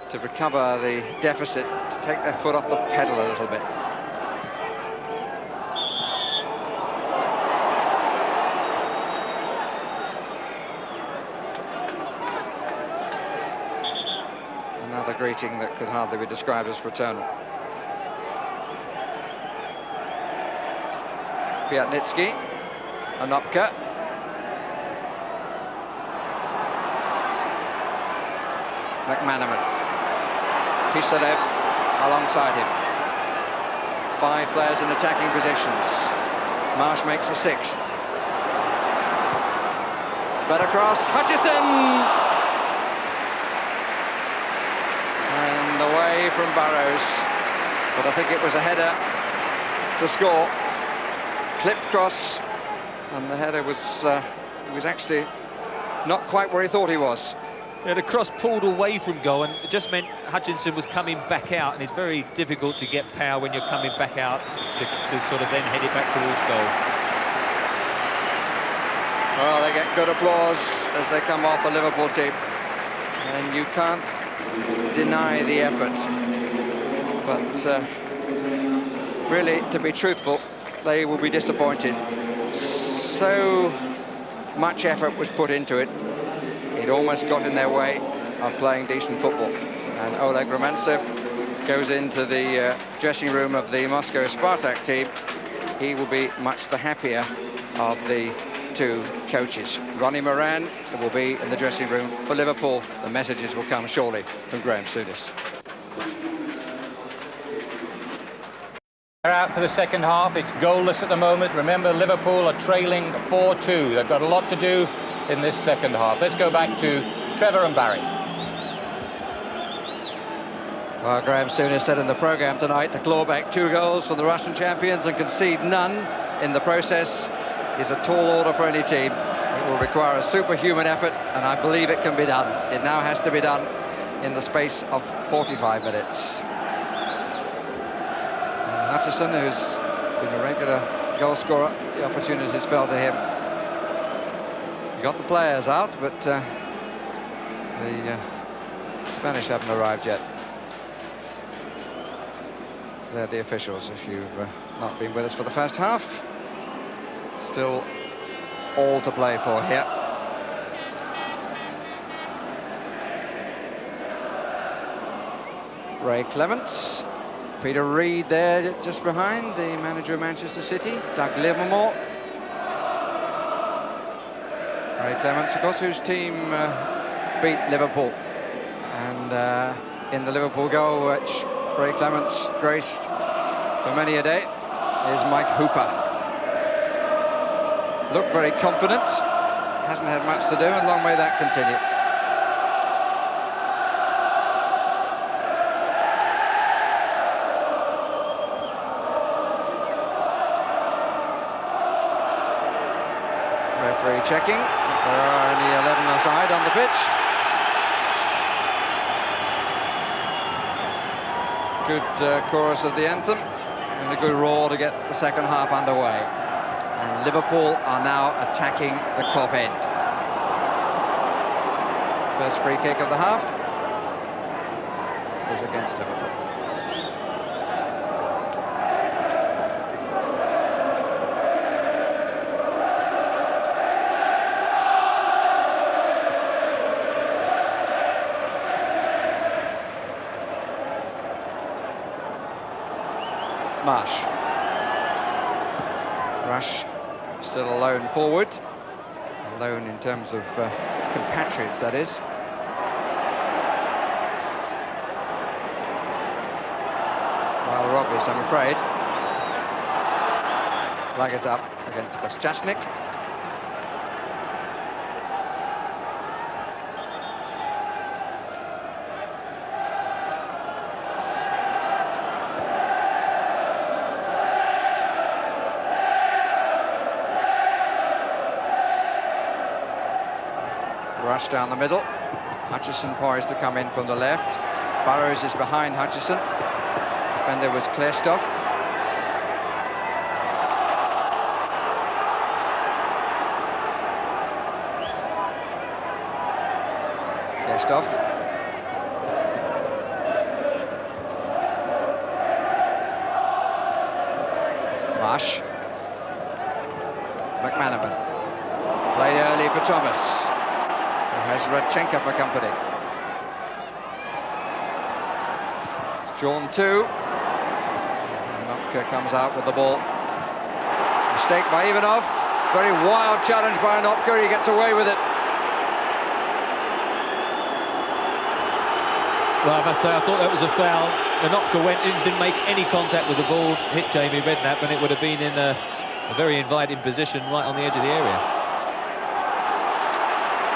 to recover the deficit, to take their foot off the pedal a little bit? Another greeting that could hardly be described as fraternal. Piatnitsky, Anopka. McManaman. Pisalev alongside him. 5 players in attacking positions. Marsh makes a 6th. Better cross, Hutchison! Away from Barrows, but I think it was a header to score. Clipped cross, and the header was actually not quite where he thought he was. Yeah, the cross pulled away from goal, and it just meant Hutchinson was coming back out, and it's very difficult to get power when you're coming back out to sort of then head it back towards goal. Well, they get good applause as they come off the Liverpool team, and you can't deny the effort, but really, to be truthful, they will be disappointed. So much effort was put into it, it almost got in their way of playing decent football. And Oleg Romancev goes into the dressing room of the Moscow Spartak team. He will be much the happier of the 2 coaches. Ronnie Moran will be in the dressing room for Liverpool. The messages will come shortly from Graham Souness. They're out for the second half. It's goalless at the moment. Remember, Liverpool are trailing 4-2. They've got a lot to do in this second half. Let's go back to Trevor and Barry. Well, Graham Souness said in the programme tonight to claw back 2 goals from the Russian champions and concede none in the process is a tall order for any team. It will require a superhuman effort, and I believe it can be done. It now has to be done in the space of 45 minutes. And Hutchison, who's been a regular goal scorer, the opportunities fell to him. He got the players out, but the Spanish haven't arrived yet. They're the officials, if you've not been with us for the first half. Still all to play for here. Ray Clements, Peter Reid there just behind, the manager of Manchester City, Doug Livermore. Ray Clements, of course, whose team beat Liverpool. And in the Liverpool goal, which Ray Clements graced for many a day, is Mike Hooper. Looked very confident, hasn't had much to do, and long may that continue. Referee checking. There are only 11 aside on the pitch. Good chorus of the anthem and a good roar to get the second half underway. And Liverpool are now attacking the Kop end. First free kick of the half is against Liverpool. Marsh. Rush still alone forward. Alone in terms of compatriots, that is. Rather obvious, I'm afraid. Flag is up against Vega. Rush down the middle. Hutchison poised to come in from the left. Burrows is behind Hutchison. Defender was Klestov. Klestov. Marsh. McManaman. Played early for Thomas. Has Radchenka for company. Drawn two. Nopka comes out with the ball. Mistake by Ivanov. Very wild challenge by Nopka. He gets away with it. Well, I must say, I thought that was a foul. Nopka went in, didn't make any contact with the ball, hit Jamie Redknapp, and it would have been in a very inviting position right on the edge of the area.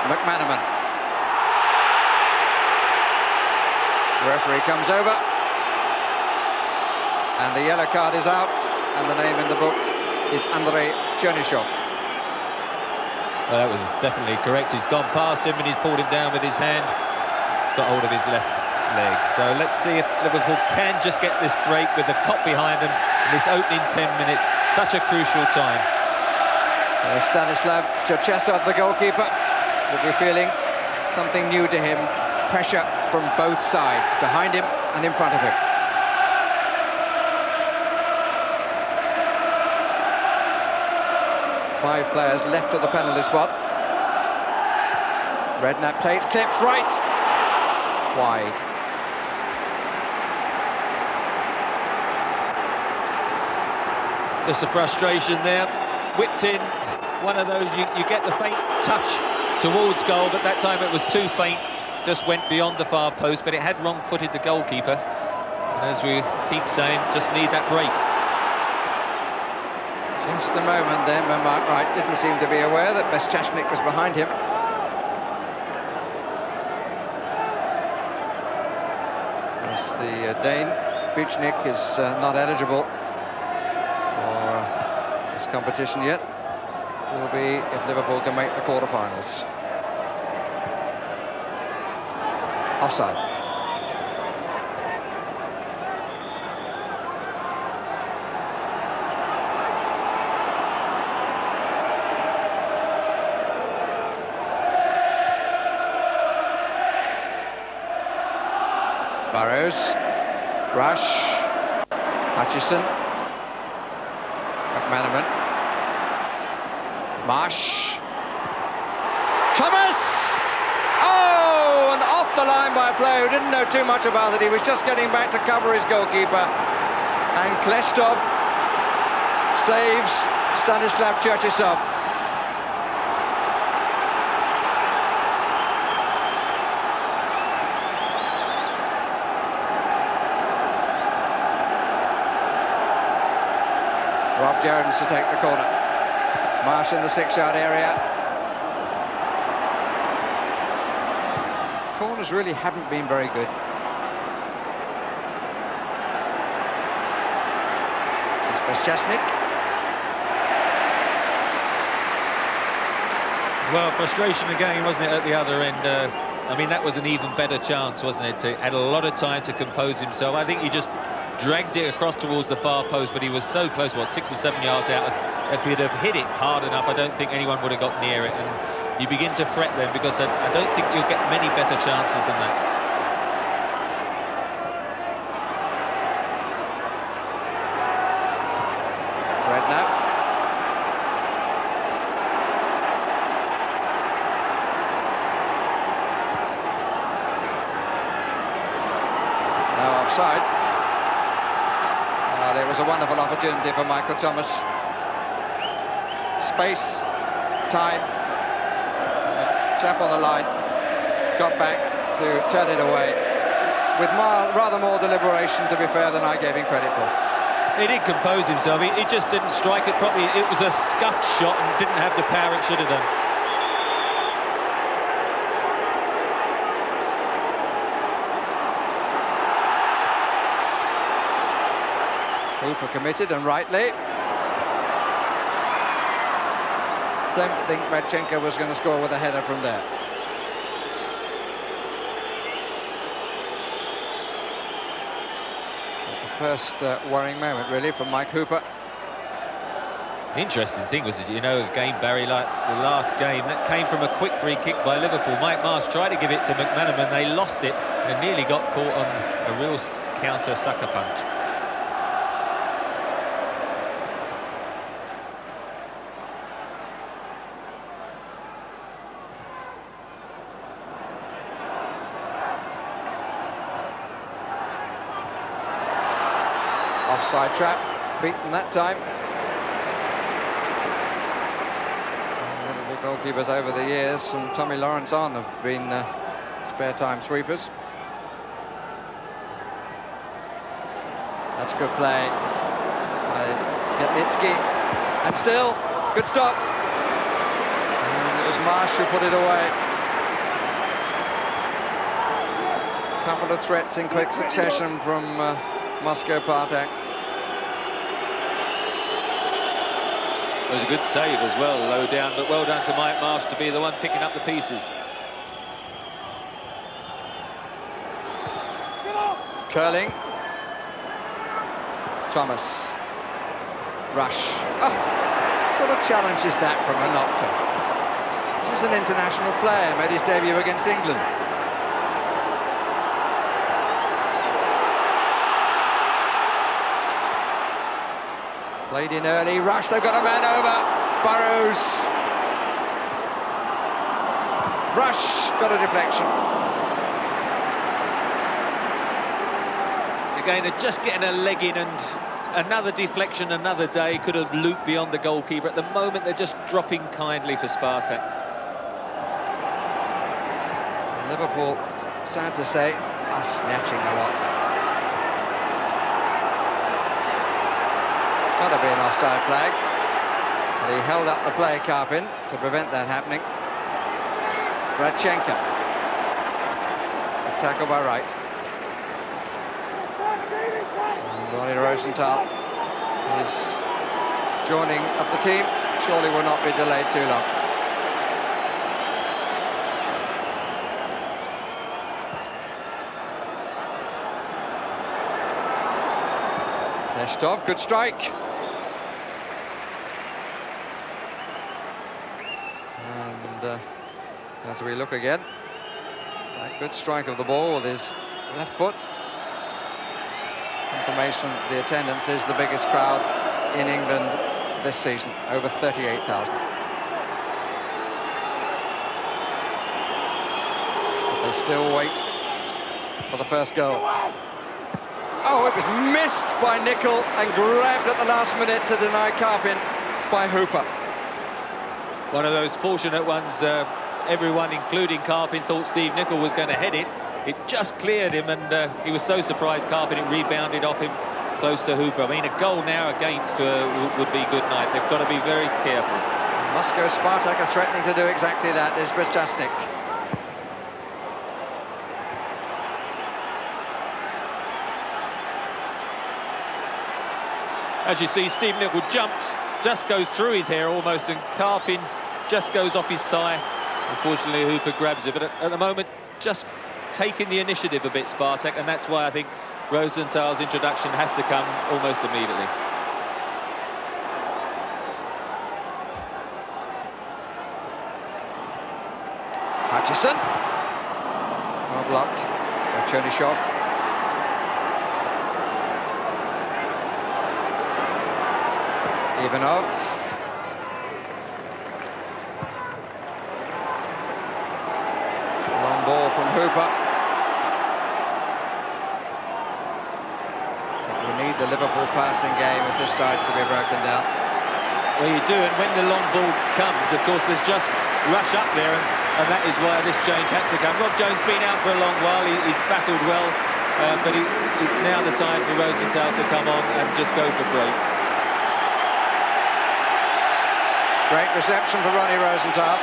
McManaman. The referee comes over. And the yellow card is out. And the name in the book is Andrei Chernyshov. Well, that was definitely correct. He's gone past him and he's pulled him down with his hand. Got hold of his left leg. So let's see if Liverpool can just get this break with the Kop behind them in this opening 10 minutes. Such a crucial time. Stanislav Cherchesov, the goalkeeper, will be feeling something new to him. Pressure from both sides, behind him and in front of him. Five players left at the penalty spot. Redknapp takes, clips right. Wide. Just a frustration there. Whipped in. One of those, you get the faint touch towards goal, but that time it was too faint. Just went beyond the far post, but it had wrong-footed the goalkeeper. And as we keep saying, just need that break. Just a moment then when Mark Wright didn't seem to be aware that Vega was behind him. As the Dane, Bichnik, is not eligible for this competition yet. It will be if Liverpool can make the quarter-finals. Offside. Burrows, Rush, Hutchison, McManaman, Marsh, Thomas! Oh, and off the line by a player who didn't know too much about it. He was just getting back to cover his goalkeeper. And Klestov saves Stanislav Cherchesov. Rob Jones to take the corner. Marsh in the 6-yard area. Corners really haven't been very good. This is Vega. Well, frustration again, wasn't it, at the other end? I mean, that was an even better chance, wasn't it? He had a lot of time to compose himself. I think he just dragged it across towards the far post, but he was so close, what, 6 or 7 yards out. If he'd have hit it hard enough, I don't think anyone would have got near it. And you begin to fret then, because I don't think you'll get many better chances than that. Offside. Well, it was a wonderful opportunity for Michael Thomas. Space, time, and the chap on the line got back to turn it away with rather more deliberation, to be fair, than I gave him credit for. He did compose himself. He just didn't strike it properly. It was a scuffed shot and didn't have the power it should have done. Hooper committed, and rightly. Don't think Radchenko was going to score with a header from there. The first worrying moment, really, for Mike Hooper. The interesting thing was that, you know, a game, Barry, like the last game, that came from a quick free kick by Liverpool. Mike Marsh tried to give it to McManaman, they lost it, and nearly got caught on a real counter sucker punch. Offside trap, beaten that time. Liverpool goalkeepers over the years, from Tommy Lawrence on, have been spare time sweepers. That's good play by Getnitsky, and still, good stop. And it was Marsh who put it away. A couple of threats in quick succession from Moscow Spartak. It was a good save as well, low down, but well done to Mike Marsh to be the one picking up the pieces. It's curling. Thomas. Rush. Oh, sort of challenges that from a knocker. This is an international player, made his debut against England. Played in early, Rush, they've got a man over. Burrows. Rush, got a deflection. Again, they're just getting a leg in, and another deflection, another day, could have looped beyond the goalkeeper. At the moment, they're just dropping kindly for Spartak. Liverpool, sad to say, are snatching a lot. Got to be an offside flag, but he held up the play, Karpin, to prevent that happening. Radchenko, a tackle by Wright. And Ronnie Rosenthal is joining up the team. Surely will not be delayed too long. Testov, good strike. And as we look again, that good strike of the ball with his left foot. Information, the attendance is the biggest crowd in England this season, over 38,000. But they still wait for the first goal. Oh, it was missed by Nicol and grabbed at the last minute to deny Karpin by Hooper. One of those fortunate ones. Everyone, including Karpin, thought Steve Nicol was going to head it. It just cleared him, and he was so surprised, Karpin, it rebounded off him close to Hooper. I mean, a goal now against would be good night. They've got to be very careful. Moscow Spartak are threatening to do exactly that. There's Bryczasnik. As you see, Steve Nicol jumps, just goes through his hair almost, and Karpin just goes off his thigh. Unfortunately, Hooper grabs it, but at the moment, just taking the initiative a bit, Spartak, and that's why I think Rosenthal's introduction has to come almost immediately. Hutchison. Well blocked by Chernyshov. Ivanov. Long ball from Hooper. We need the Liverpool passing game if this side's to be broken down. Well, you do, and when the long ball comes, of course, there's just rush up there, and that is why this change had to come. Rob Jones been out for a long while, he's battled well, but it's now the time for Rosenthal to come on and just go for free. Great reception for Ronnie Rosenthal.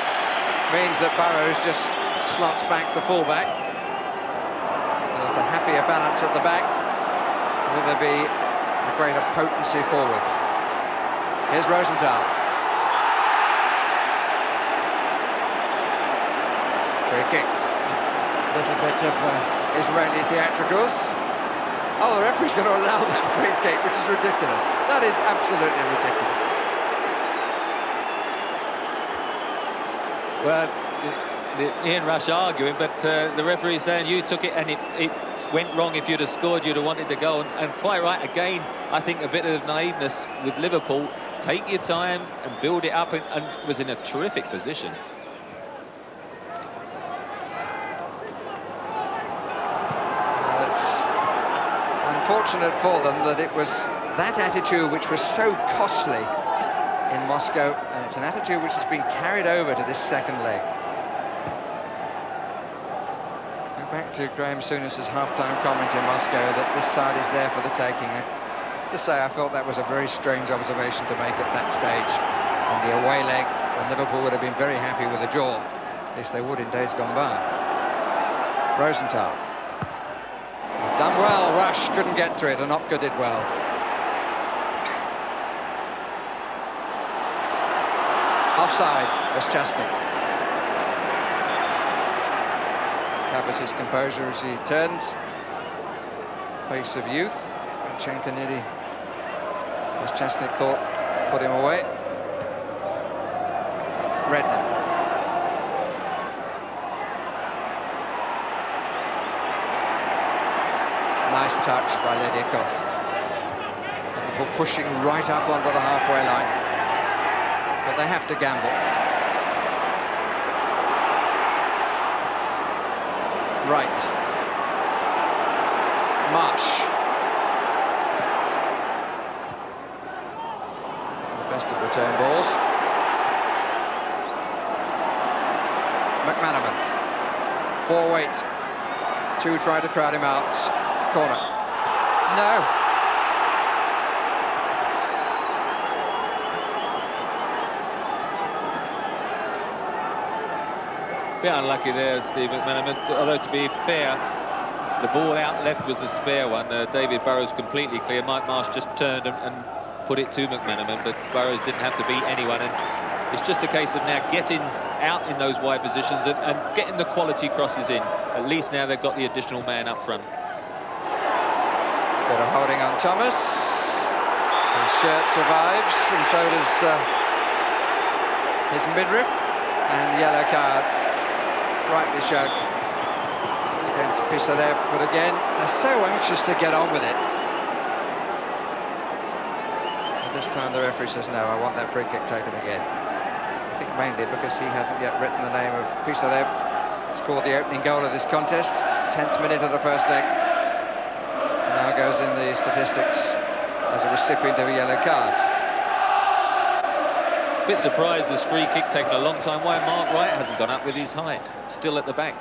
Means that Burrows just slots back to fullback. There's a happier balance at the back. Will there be a greater potency forward? Here's Rosenthal. Free kick. Little bit of Israeli theatricals. Oh, the referee's going to allow that free kick, which is ridiculous. That is absolutely ridiculous. Well, Ian Rush arguing, but the referee saying you took it and it went wrong. If you'd have scored, you'd have wanted the goal. And quite right, again, I think a bit of naiveness with Liverpool. Take your time and build it up, and was in a terrific position. It's unfortunate for them that it was that attitude which was so costly in Moscow, and it's an attitude which has been carried over to this second leg. Go back to Graham Souness's half-time comment in Moscow that this side is there for the taking. I have to say, I felt that was a very strange observation to make at that stage. On the away leg, when Liverpool would have been very happy with a draw, at least they would in days gone by. Rosenthal. He's done well, Rush couldn't get to it, and Opka did well. Offside, Chastnik. Covers his composure as he turns. Face of youth. Chenkanidi, as Chastnik thought, put him away. Redknapp. Nice touch by Ledyakov. Liverpool pushing right up onto the halfway line. But they have to gamble. Right. Marsh. It's the best of return balls. McManaman. 4 wait. 2 try to crowd him out. Corner. No. Bit unlucky there, Steve McManaman, although to be fair, the ball out left was the spare one. David Burrows completely clear. Mike Marsh just turned and put it to McManaman, but Burrows didn't have to beat anyone, and it's just a case of now getting out in those wide positions and getting the quality crosses in. At least now they've got the additional man up front. Bit of holding on Thomas. His shirt survives, and so does his midriff, and the yellow card. Rightly shown against Pisarev, but again, they're so anxious to get on with it. And this time the referee says, no, I want that free kick taken again. I think mainly because he hadn't yet written the name of Pisarev, scored the opening goal of this contest, 10th minute of the first leg. Now goes in the statistics as a recipient of a yellow card. Bit surprised this free kick taking a long time. Why Mark Wright hasn't gone up with his height? Still at the back.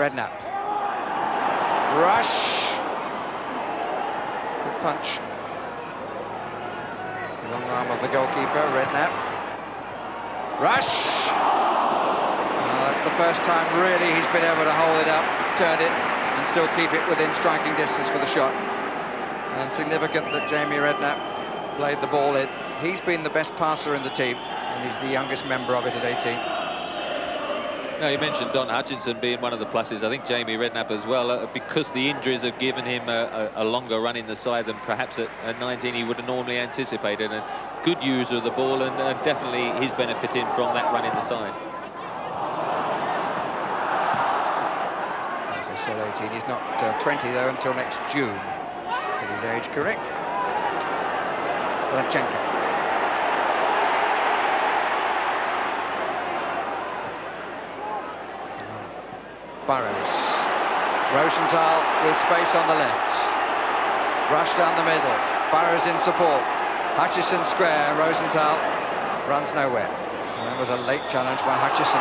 Redknapp. Rush. Good punch. Long arm of the goalkeeper, Redknapp. Rush. That's the first time really he's been able to hold it up, turn it, and still keep it within striking distance for the shot. And significant that Jamie Redknapp played the ball in. He's been the best passer in the team, and he's the youngest member of it at 18. No, you mentioned Don Hutchinson being one of the pluses. I think Jamie Redknapp as well, because the injuries have given him a longer run in the side than perhaps at 19 he would have normally anticipated. A good user of the ball, and definitely he's benefiting from that run in the side. As I said, 18. He's not 20 though until next June. Get his age correct. Radchenko. Burrows. Rosenthal with space on the left. Rush down the middle. Burrows in support. Hutchison square. Rosenthal runs nowhere. And that was a late challenge by Hutchison.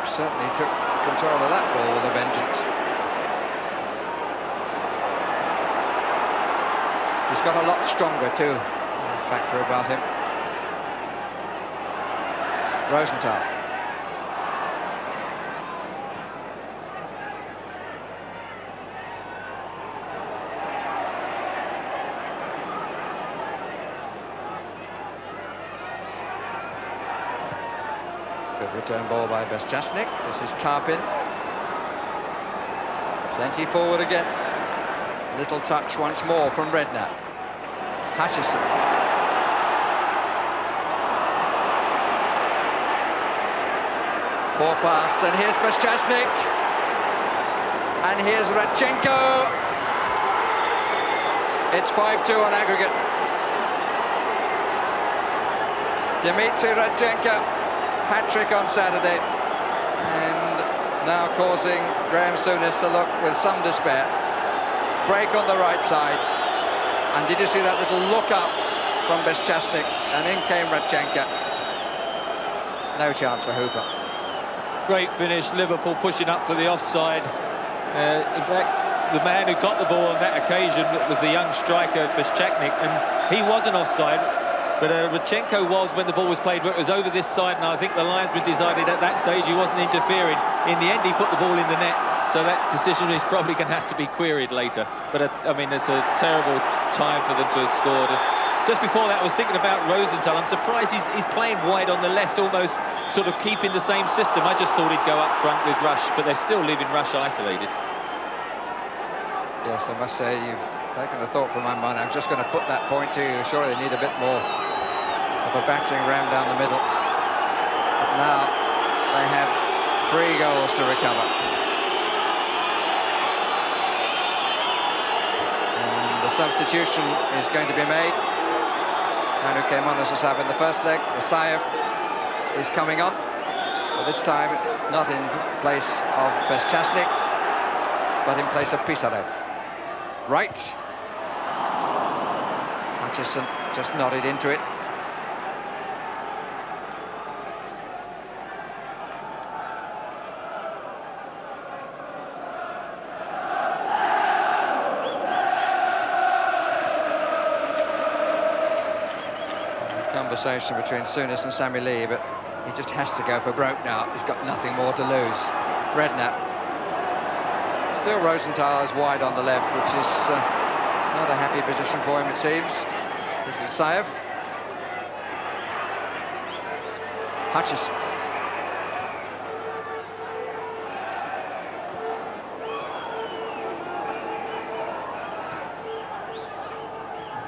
Certainly took control of that ball with a vengeance. He's got a lot stronger too, a factor about him. Rosenthal. Good return ball by Bezchasnik. This is Karpin. Plenty forward again. Little touch once more from Redknapp. Hutchison. Poor pass, and here's Bezchasnik. And here's Radchenko. It's 5-2 on aggregate. Dmitry Radchenko. Hat-trick on Saturday, and now causing Graham Souness to look with some despair. Break on the right side, and did you see that little look up from Bezchasnik, and in came Radchenko. No chance for Hooper. Great finish, Liverpool pushing up for the offside. In fact, the man who got the ball on that occasion was the young striker Bezchasnik, and he wasn't offside. But Radchenko was when the ball was played. It was over this side, and I think the linesman decided at that stage he wasn't interfering. In the end, he put the ball in the net, so that decision is probably going to have to be queried later. But I mean, it's a terrible time for them to have scored. Just before that, I was thinking about Rosenthal. I'm surprised he's playing wide on the left, almost sort of keeping the same system. I just thought he'd go up front with Rush, but they're still leaving Rush isolated. Yes, I must say you've taken a thought from my mind. I'm just going to put that point to you. Surely they need a bit more of a battering ram down the middle. But now they have 3 goals to recover. And the substitution is going to be made. And who came on as a sub in the first leg, Rasayev, is coming on. But this time not in place of Bezchasnik, but in place of Pisarev. Right. Hutchison just nodded into it. Conversation between Souness and Sammy Lee, but he just has to go for broke now. He's got nothing more to lose. Redknapp. Still Rosenthal is wide on the left, which is not a happy position for him, it seems. This is Saev. Hutchison.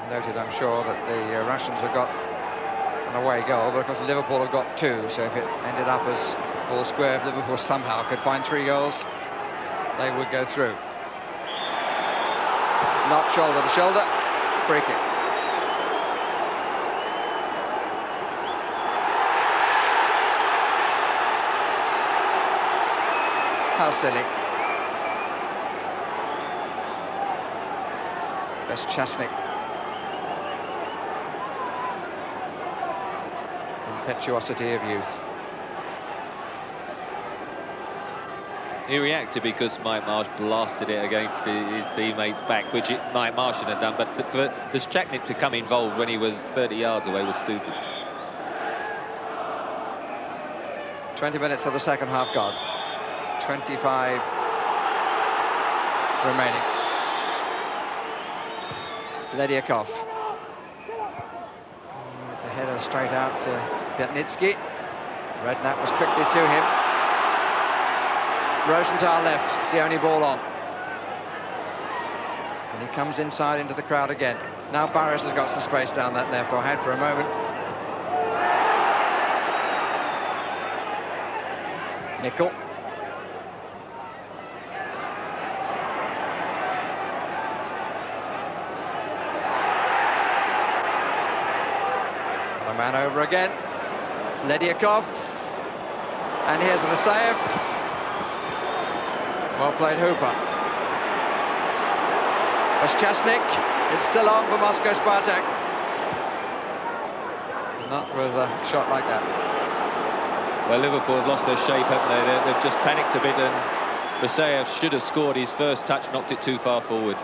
Noted, I'm sure, that the Russians have got an away goal, but of course Liverpool have got 2, so if it ended up as all square, if Liverpool somehow could find 3 goals, they would go through. Not shoulder to shoulder, free kick. How silly. Bezchasnik. Impetuosity of youth. He reacted because Mike Marsh blasted it against his teammates' back, which Mike Marsh shouldn't have done. But for the Straknik to come involved when he was 30 yards away was stupid. 20 minutes of the second half gone. 25 remaining. Ledyakov. It's a header straight out to Biatnitsky. Redknapp was quickly to him. Rosenthal left, it's the only ball on. And he comes inside into the crowd again. Now Barris has got some space down that left, or had for a moment. Nickel. A man over again. Ledyakov. And here's Anasayev. Well played, Hooper. Vashchasnik. It's still on for Moscow Spartak. Not with a shot like that. Well, Liverpool have lost their shape, haven't they? They've just panicked a bit, and Rasayev should have scored. His first touch knocked it too far forward.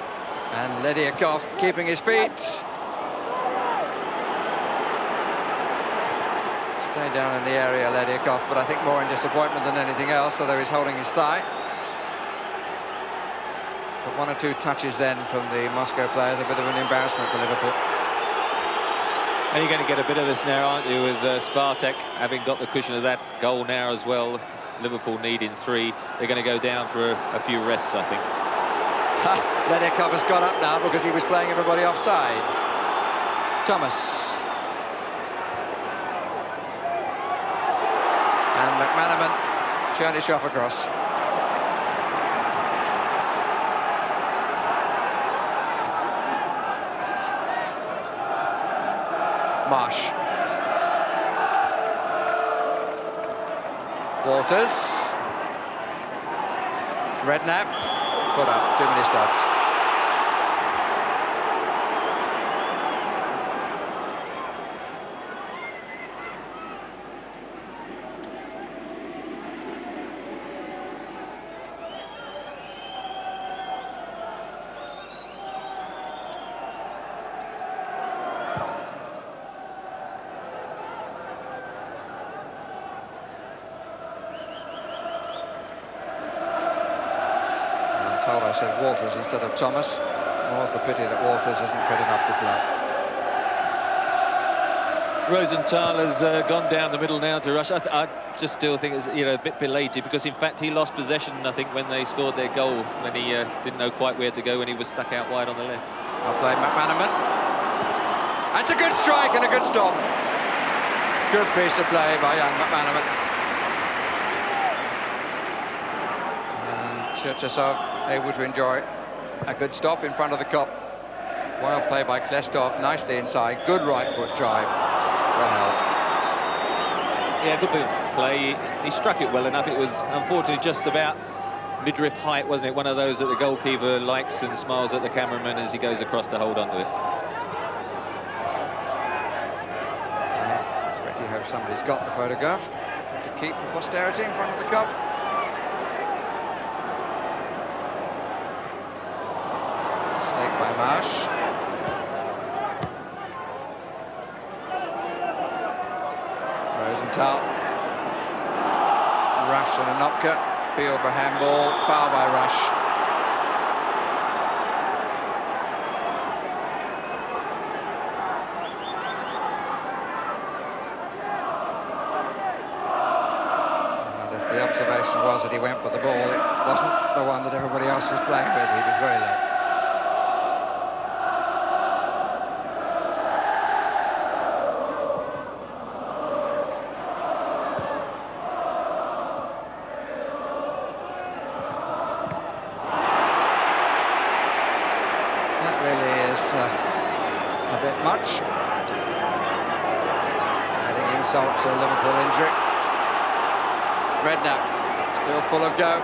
And Ledyakov keeping his feet. Stay down in the area, Ledyakov, but I think more in disappointment than anything else, although he's holding his thigh. But one or two touches then from the Moscow players, a bit of an embarrassment for Liverpool. And you're going to get a bit of this now, aren't you, with Spartak having got the cushion of that goal now as well. Liverpool needing 3. They're going to go down for a few rests, I think. Ledyakov has got up now because he was playing everybody offside. Thomas. And McManaman, Chernyshov across. Marsh. Walters. Redknapp. Put up. Too many studs. I said Walters instead of Thomas. More's the pity that Walters isn't fit enough to play. Rosenthal has gone down the middle now to rush. I just still think it's a bit belated, because in fact he lost possession, I think, when they scored their goal, when he didn't know quite where to go when he was stuck out wide on the left. Well played, McManaman. That's a good strike and a good stop. Good piece of play by young McManaman. And Cherchesov able to enjoy a good stop in front of the cup. Well played by Klestov, nicely inside. Good right foot drive. Well held. Yeah, good play. He struck it well enough. It was unfortunately just about midriff height, wasn't it? One of those that the goalkeeper likes and smiles at the cameraman as he goes across to hold onto it. I expect you hope somebody's got the photograph to keep for posterity in front of the cup. Mistake by Marsh. Rosenthal. Rush and Anopka. Appeal for handball. Foul by Rush. Well, the observation was that he went for the ball. It wasn't the one that everybody else was playing with. He was very low. A bit much. Adding insult to a Liverpool injury. Redknapp still full of go.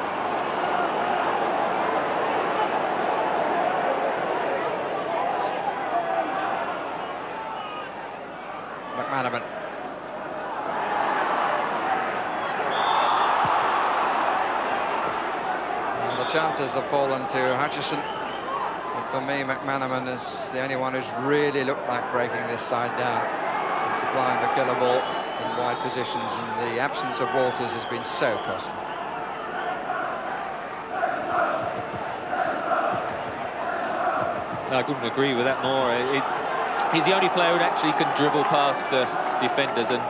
McManaman. chances have fallen to Hutchison. But for me, McManaman is the only one who's really looked like breaking this side down and supplying the killer ball from wide positions, and the absence of Walters has been so costly. No, I couldn't agree with that more. He's the only player who actually can dribble past the defenders, and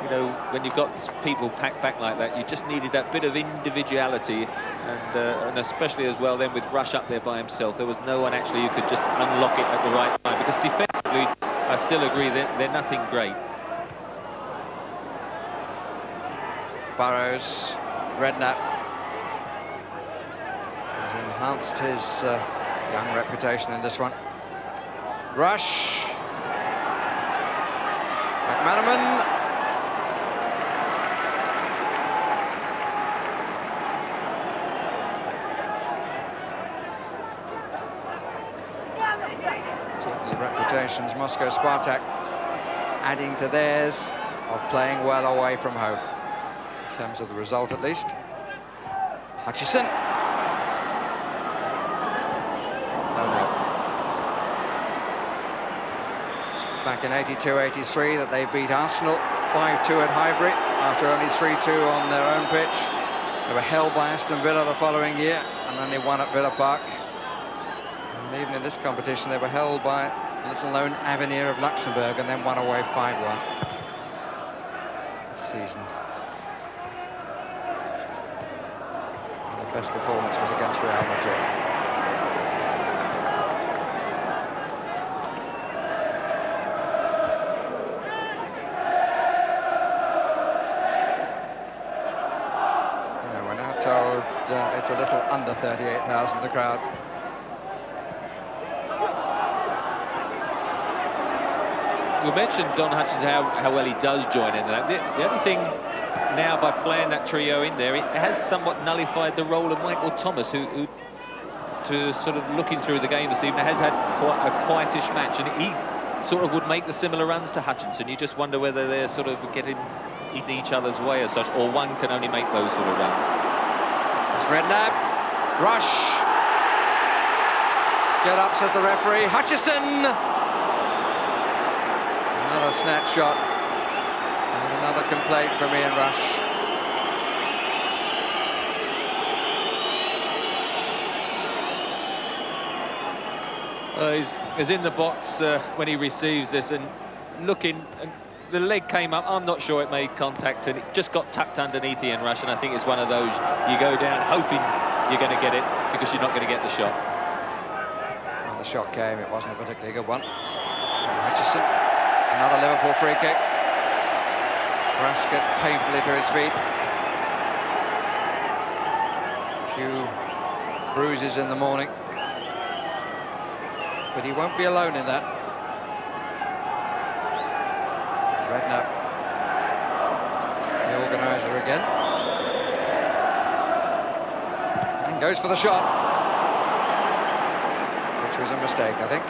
you know, when you've got people packed back like that, you just needed that bit of individuality, and especially as well then with Rush up there by himself, there was no one actually who could just unlock it at the right time, because defensively I still agree they're nothing great. Burrows, Redknapp has enhanced his young reputation in this one. Rush, McManaman, talking of reputations, Moscow Spartak adding to theirs of playing well away from home, in terms of the result at least. Hutchison. Back in 82-83 that they beat Arsenal 5-2 at Highbury after only 3-2 on their own pitch. They were held by Aston Villa the following year, and then they won at Villa Park. And even in this competition they were held by a little-known Avenir of Luxembourg and then won away 5-1 this season. And the best performance was against Real Madrid. It's a little under 38,000, the crowd. You mentioned Don Hutchins, how well he does join in that. The only thing now, by playing that trio in there, it has somewhat nullified the role of Michael Thomas, who to sort of looking through the game this evening, has had quite a quietish match, and he sort of would make the similar runs to Hutchinson. You just wonder whether they're sort of getting in each other's way as such, or one can only make those sort of runs. Redknapp, Rush, get up, says the referee. Hutchison, another snatch shot, and another complaint from Ian Rush. He's in the box when he receives this, and looking, and the leg came up. I'm not sure it made contact, and it just got tucked underneath Ian Rush, and I think it's one of those you go down hoping you're going to get it because you're not going to get the shot. When the shot came, it wasn't a particularly good one. Hutchison, another Liverpool free kick. Rush gets painfully to his feet. A few bruises in the morning, but he won't be alone in that. Redknapp, the organiser again, and goes for the shot, which was a mistake, I think.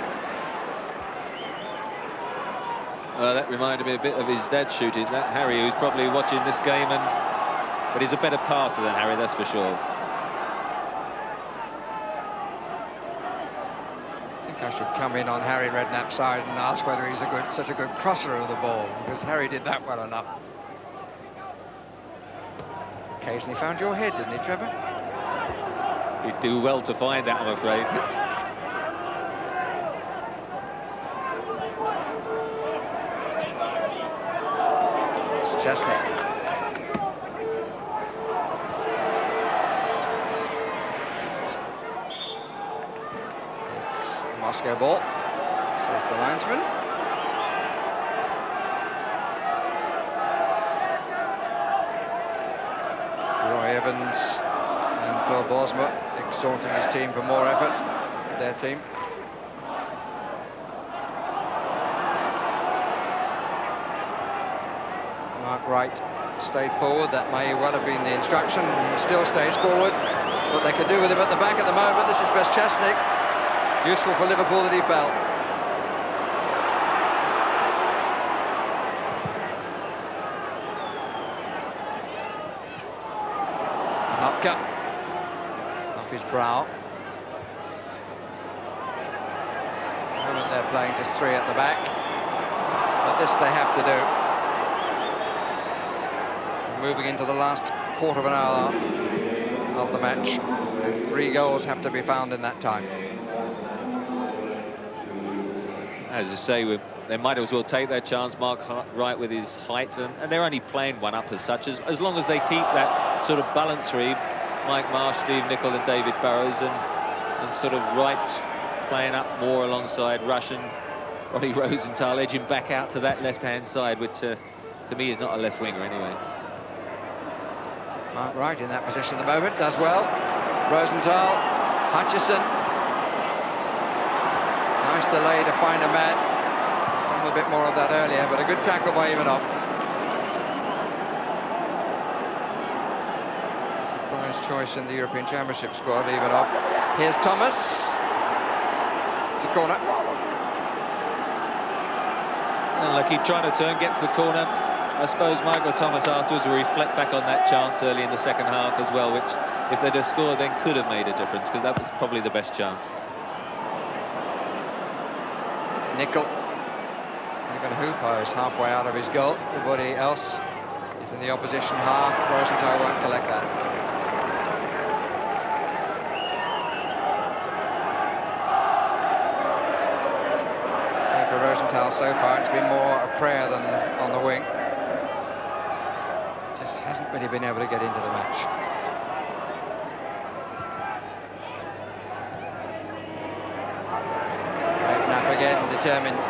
That reminded me a bit of his dad shooting, that Harry, who's probably watching this game, but he's a better passer than Harry, that's for sure. I should come in on Harry Redknapp's side and ask whether he's such a good crosser of the ball, because Harry did that well enough. Occasionally found your head, didn't he, Trevor? He'd do well to find that, I'm afraid. It's Chesnick. Moscow ball, says the linesman. Roy Evans and Phil Bosma exhorting his team for more effort, their team. Mark Wright stayed forward. That may well have been the instruction. He still stays forward. What they could do with him at the back at the moment. This is Chesnick. Useful for Liverpool that he fell. An upcut. his brow. At the moment they're playing just 3 at the back, but this they have to do. Moving into the last quarter of an hour of the match, and 3 goals have to be found in that time. As I say, they might as well take their chance. Mark Wright with his height, and they're only playing one up as such, as long as they keep that sort of balance three, Mike Marsh, Steve Nicol and David Burrows, and sort of Wright playing up more alongside Rush and Ronnie Rosenthal, edging back out to that left-hand side, which to me is not a left winger anyway. Mark Wright in that position at the moment, does well. Rosenthal, Hutchison. Nice delay to find a man. A little bit more of that earlier, but a good tackle by Ivanov. Surprise choice in the European Championship squad, Ivanov. Here's Thomas. It's a corner. And look, he trying to turn, gets the corner. I suppose Michael Thomas afterwards will reflect back on that chance early in the second half as well, which, if they'd have scored, then could have made a difference, because that was probably the best chance. Nicol. Even Hooper is halfway out of his goal. Everybody else is in the opposition half. Rosenthal won't collect that. For Rosenthal so far, it's been more a prayer than on the wing. Just hasn't really been able to get into the match. Knapp again, determined.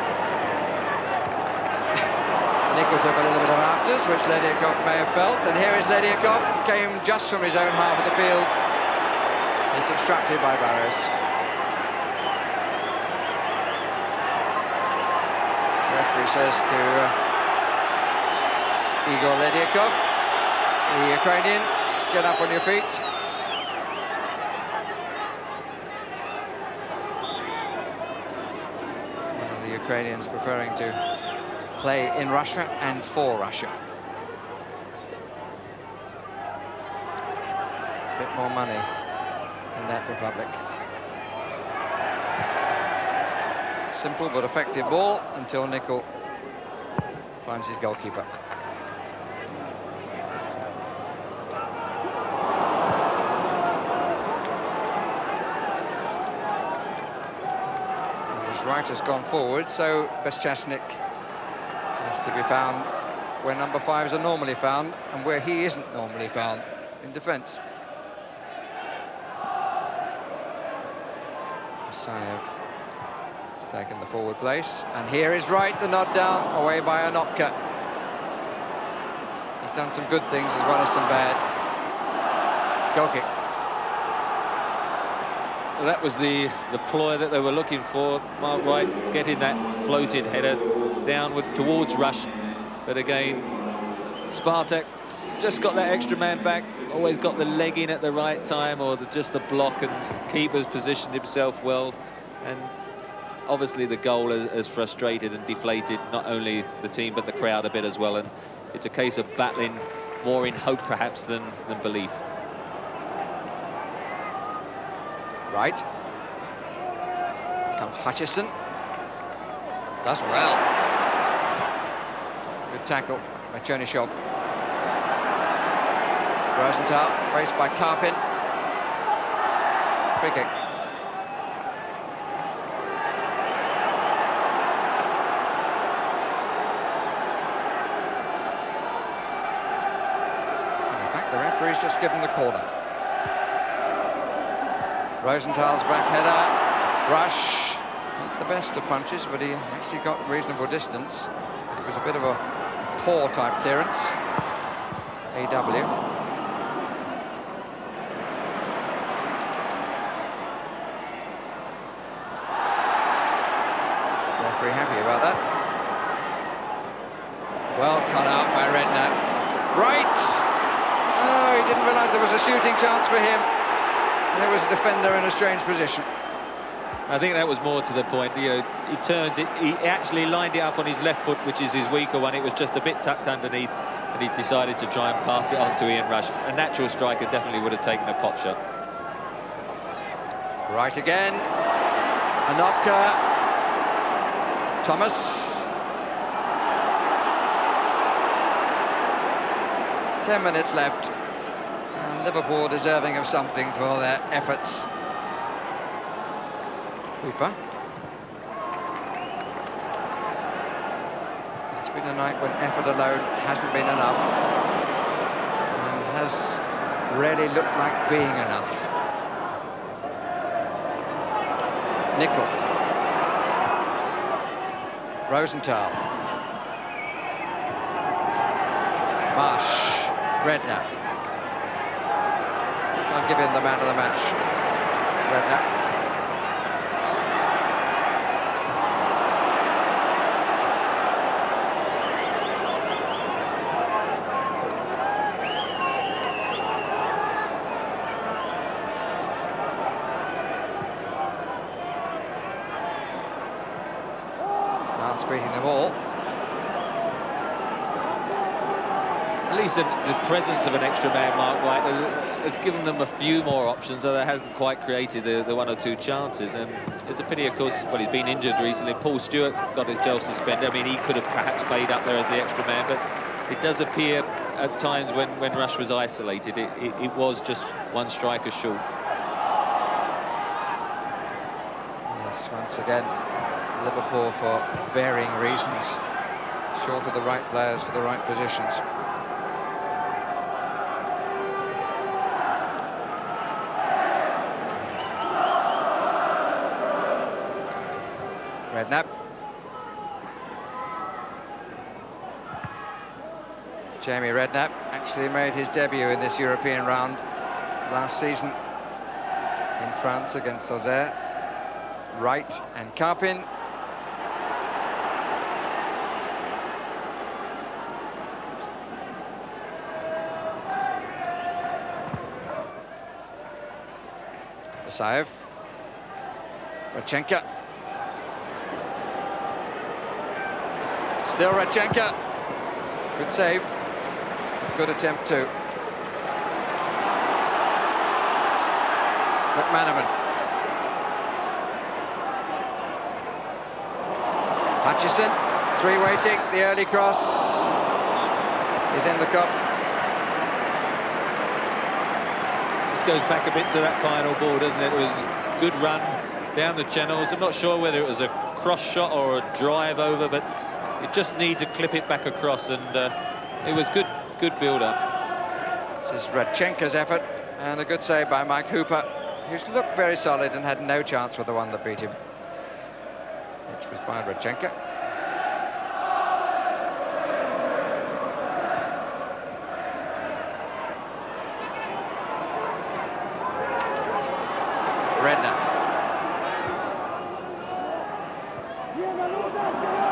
Nicol took a little bit of afters, which Ledyakov may have felt, and here is Ledyakov, came just from his own half of the field. It's obstructed by Barrows. The referee says to Igor Ledyakov, the Ukrainian, get up on your feet. One of the Ukrainians preferring to play in Russia and for Russia. A bit more money in that republic. Simple but effective ball until Nicol finds his goalkeeper. And his right has gone forward, so Beschasnik has to be found where number 5s are normally found and where he isn't normally found, in defence. Musayev has taken the forward place, and here is Wright, the nod down, away by Anopka. He's done some good things as well as some bad. Goal kick. Well, that was the ploy that they were looking for. Mark Wright getting that floated header downward towards Rush, but again Spartak just got that extra man back, always got the leg in at the right time, or just the block, and keeper's positioned himself well, and obviously the goal has frustrated and deflated not only the team but the crowd a bit as well, and it's a case of battling more in hope perhaps than belief. Right. Here comes Hutchison. Does well. Good tackle by Chernyshov. Rosenthal, faced by Karpin. Free kick. And in fact, the referee's just given the corner. Rosenthal's back header. Rush. Not the best of punches, but he actually got reasonable distance. It was a bit of a paw type clearance. AW. Referee happy about that. Well cut out by Redknapp. Right! Oh, he didn't realise there was a shooting chance for him. There was a defender in a strange position. I think that was more to the point. You know, he turns it, he actually lined it up on his left foot, which is his weaker one. It was just a bit tucked underneath, and he decided to try and pass it on to Ian Rush. A natural striker definitely would have taken a pot shot. Right again. Anopka. Thomas. 10 minutes left. And Liverpool deserving of something for their efforts. Hooper. It's been a night when effort alone hasn't been enough. And has really looked like being enough. Nickel. Rosenthal. Marsh. Redknapp. I'll give him the man of the match. Redknapp. Beating them all. At least the presence of an extra man, Mark White, has given them a few more options, though that hasn't quite created the one or two chances. And it's a pity, of course, well, he's been injured recently. Paul Stewart got his jail suspended. I mean, he could have perhaps played up there as the extra man, but it does appear at times when Rush was isolated, it was just one striker short. Yes, once again, Liverpool, for varying reasons, short of the right players for the right positions. Redknapp. Jamie Redknapp actually made his debut in this European round last season in France against Auxerre. Wright and Karpin. Basayev. Radchenka. Still Radchenka. Good save. Good attempt too. McManaman. Hutchison. Three waiting. The early cross is in the cup. Goes back a bit to that final ball, doesn't it? It was a good run down the channels. I'm not sure whether it was a cross shot or a drive over, but it just needed to clip it back across, and it was good build-up. This is Radchenka's effort, and a good save by Mike Hooper, who's looked very solid and had no chance for the one that beat him, which was by Radchenka. Redknapp.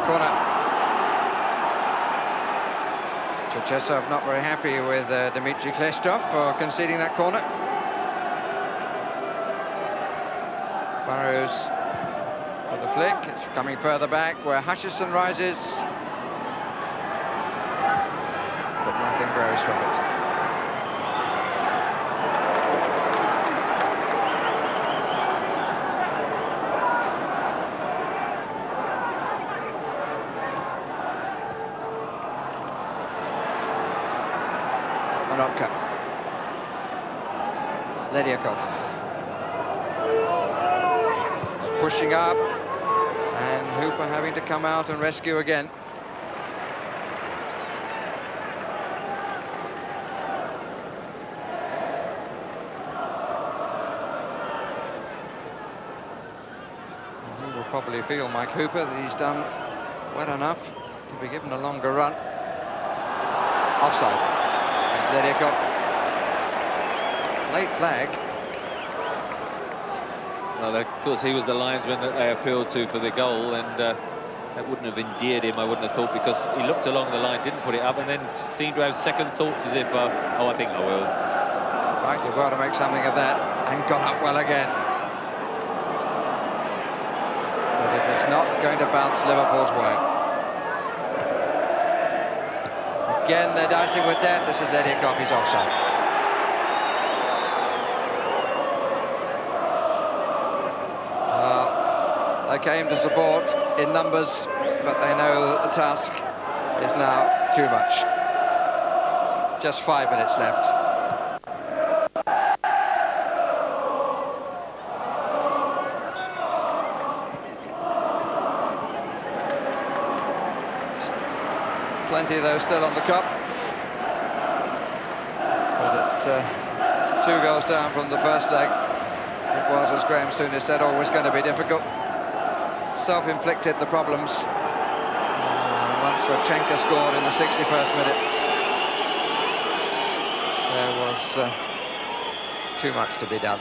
Corner. Cherchesov not very happy with Dmitry Klestov for conceding that corner. Burrows for the flick. It's coming further back where Hutchison rises, but nothing grows from it. Ledyakov. Pushing up, and Hooper having to come out and rescue again. And he will probably feel, Mike Hooper, that he's done well enough to be given a longer run. Offside. It's Ledyakov. Late flag. Well, of course, he was the linesman that they appealed to for the goal, and that wouldn't have endeared him, I wouldn't have thought, because he looked along the line, didn't put it up, and then seemed to have second thoughts as if, oh, I think I will. Right, you've got to make something of that, and got up well again. But it is not going to bounce Liverpool's way. Again, they're dicing with death. This is Ledyakov, he's offside. came to support in numbers, but they know that the task is now too much. Just 5 minutes left. Plenty though still on the cup, but at 2 goals down from the first leg, it was, as Graham Souness said, always going to be difficult. Self-inflicted, the problems. Once Rodchenka scored in the 61st minute, there was too much to be done.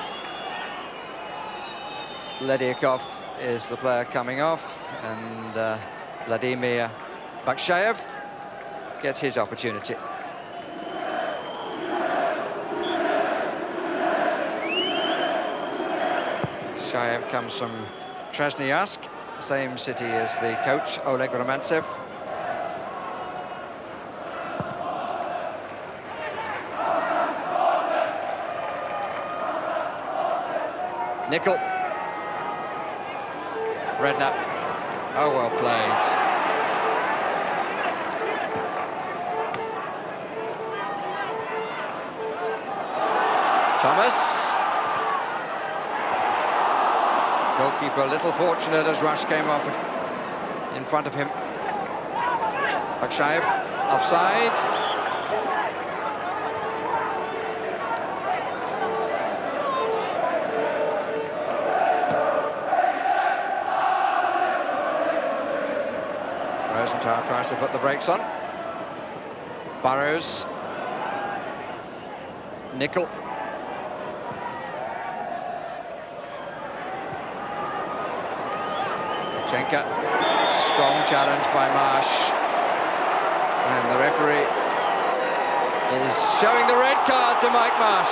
Ledyakov is the player coming off, and Vladimir Bakshayev gets his opportunity. Bakshayev comes from Krasnoyarsk, same city as the coach, Oleg Romantsev. Nickel. Redknapp. Oh, well played. Thomas. Goalkeeper a little fortunate as Rush came off in front of him. Bakshayev offside. Rosenthal tries to put the brakes on. Burrows. Nickel. Rodchenka. Strong challenge by Marsh. And the referee is showing the red card to Mike Marsh.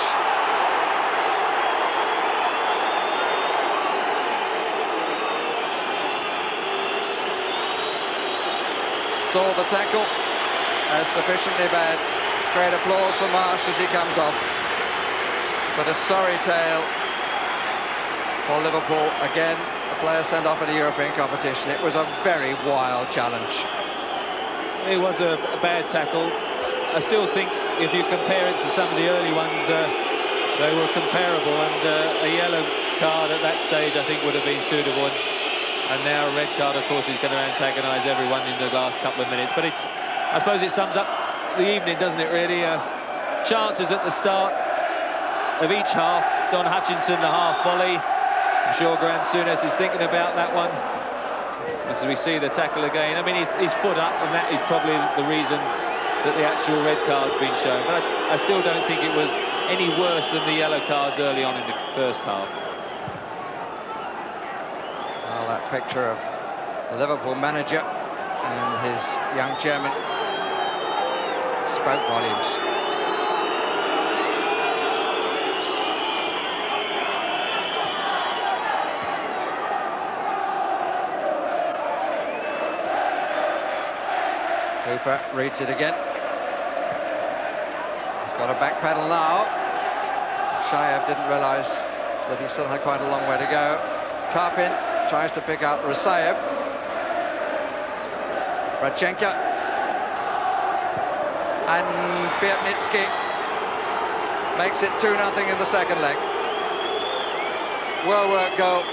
Saw the tackle as sufficiently bad. Great applause for Marsh as he comes off. But a sorry tale for Liverpool. Again, a player sent off in a European competition. It was a very wild challenge. It was a bad tackle. I still think if you compare it to some of the early ones, they were comparable, and a yellow card at that stage I think would have been suitable. And now a red card, of course, is going to antagonise everyone in the last couple of minutes. But I suppose it sums up the evening, doesn't it, really? Chances at the start of each half. Don Hutchinson, the half volley. I'm sure Graham Souness is thinking about that one. As we see the tackle again. I mean, he's foot up, and that is probably the reason that the actual red card's been shown. But I still don't think it was any worse than the yellow cards early on in the first half. Well, that picture of the Liverpool manager and his young chairman spoke volumes. Cooper reads it again. He's got a back pedal now. Shayev didn't realise that he still had quite a long way to go. Karpin tries to pick out Rasayev. Rodchenka. And Biatnitsky makes it 2-0 in the second leg. Well worked goal.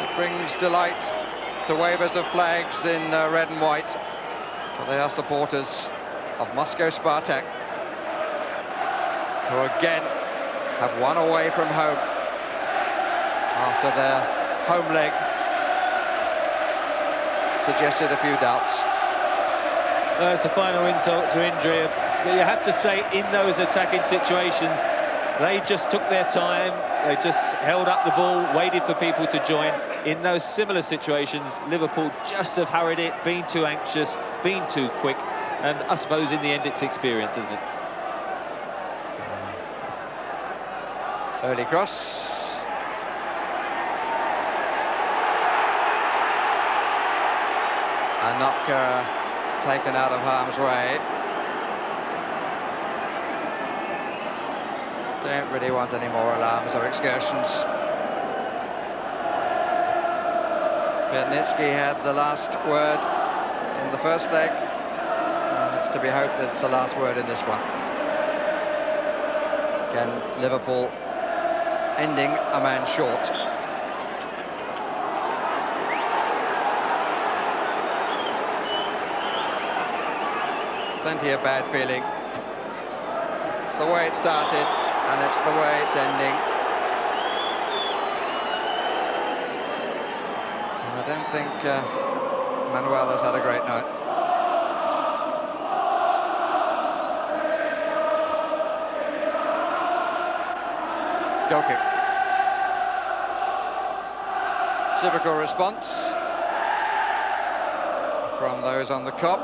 It brings delight to wavers of flags in red and white. But they are supporters of Moscow Spartak, who again have won away from home after their home leg suggested a few doubts. It's a final insult to injury. But you have to say, in those attacking situations, they just took their time. They just held up the ball, waited for people to join. In those similar situations, Liverpool just have hurried it, been too anxious, been too quick, and I suppose in the end it's experience, isn't it? Early cross. A knock taken out of harm's way. Don't really want any more alarms or excursions. Biernitsky had the last word in the first leg, and it's to be hoped that it's the last word in this one. Again, Liverpool ending a man short. Plenty of bad feeling. It's the way it started, and it's the way it's ending. And I don't think Manuel has had a great night. Goal kick. Typical response from those on the Kop.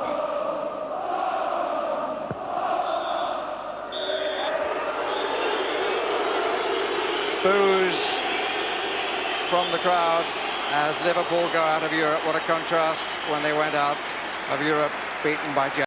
Boos from the crowd as Liverpool go out of Europe. What a contrast when they went out of Europe beaten by Diaz.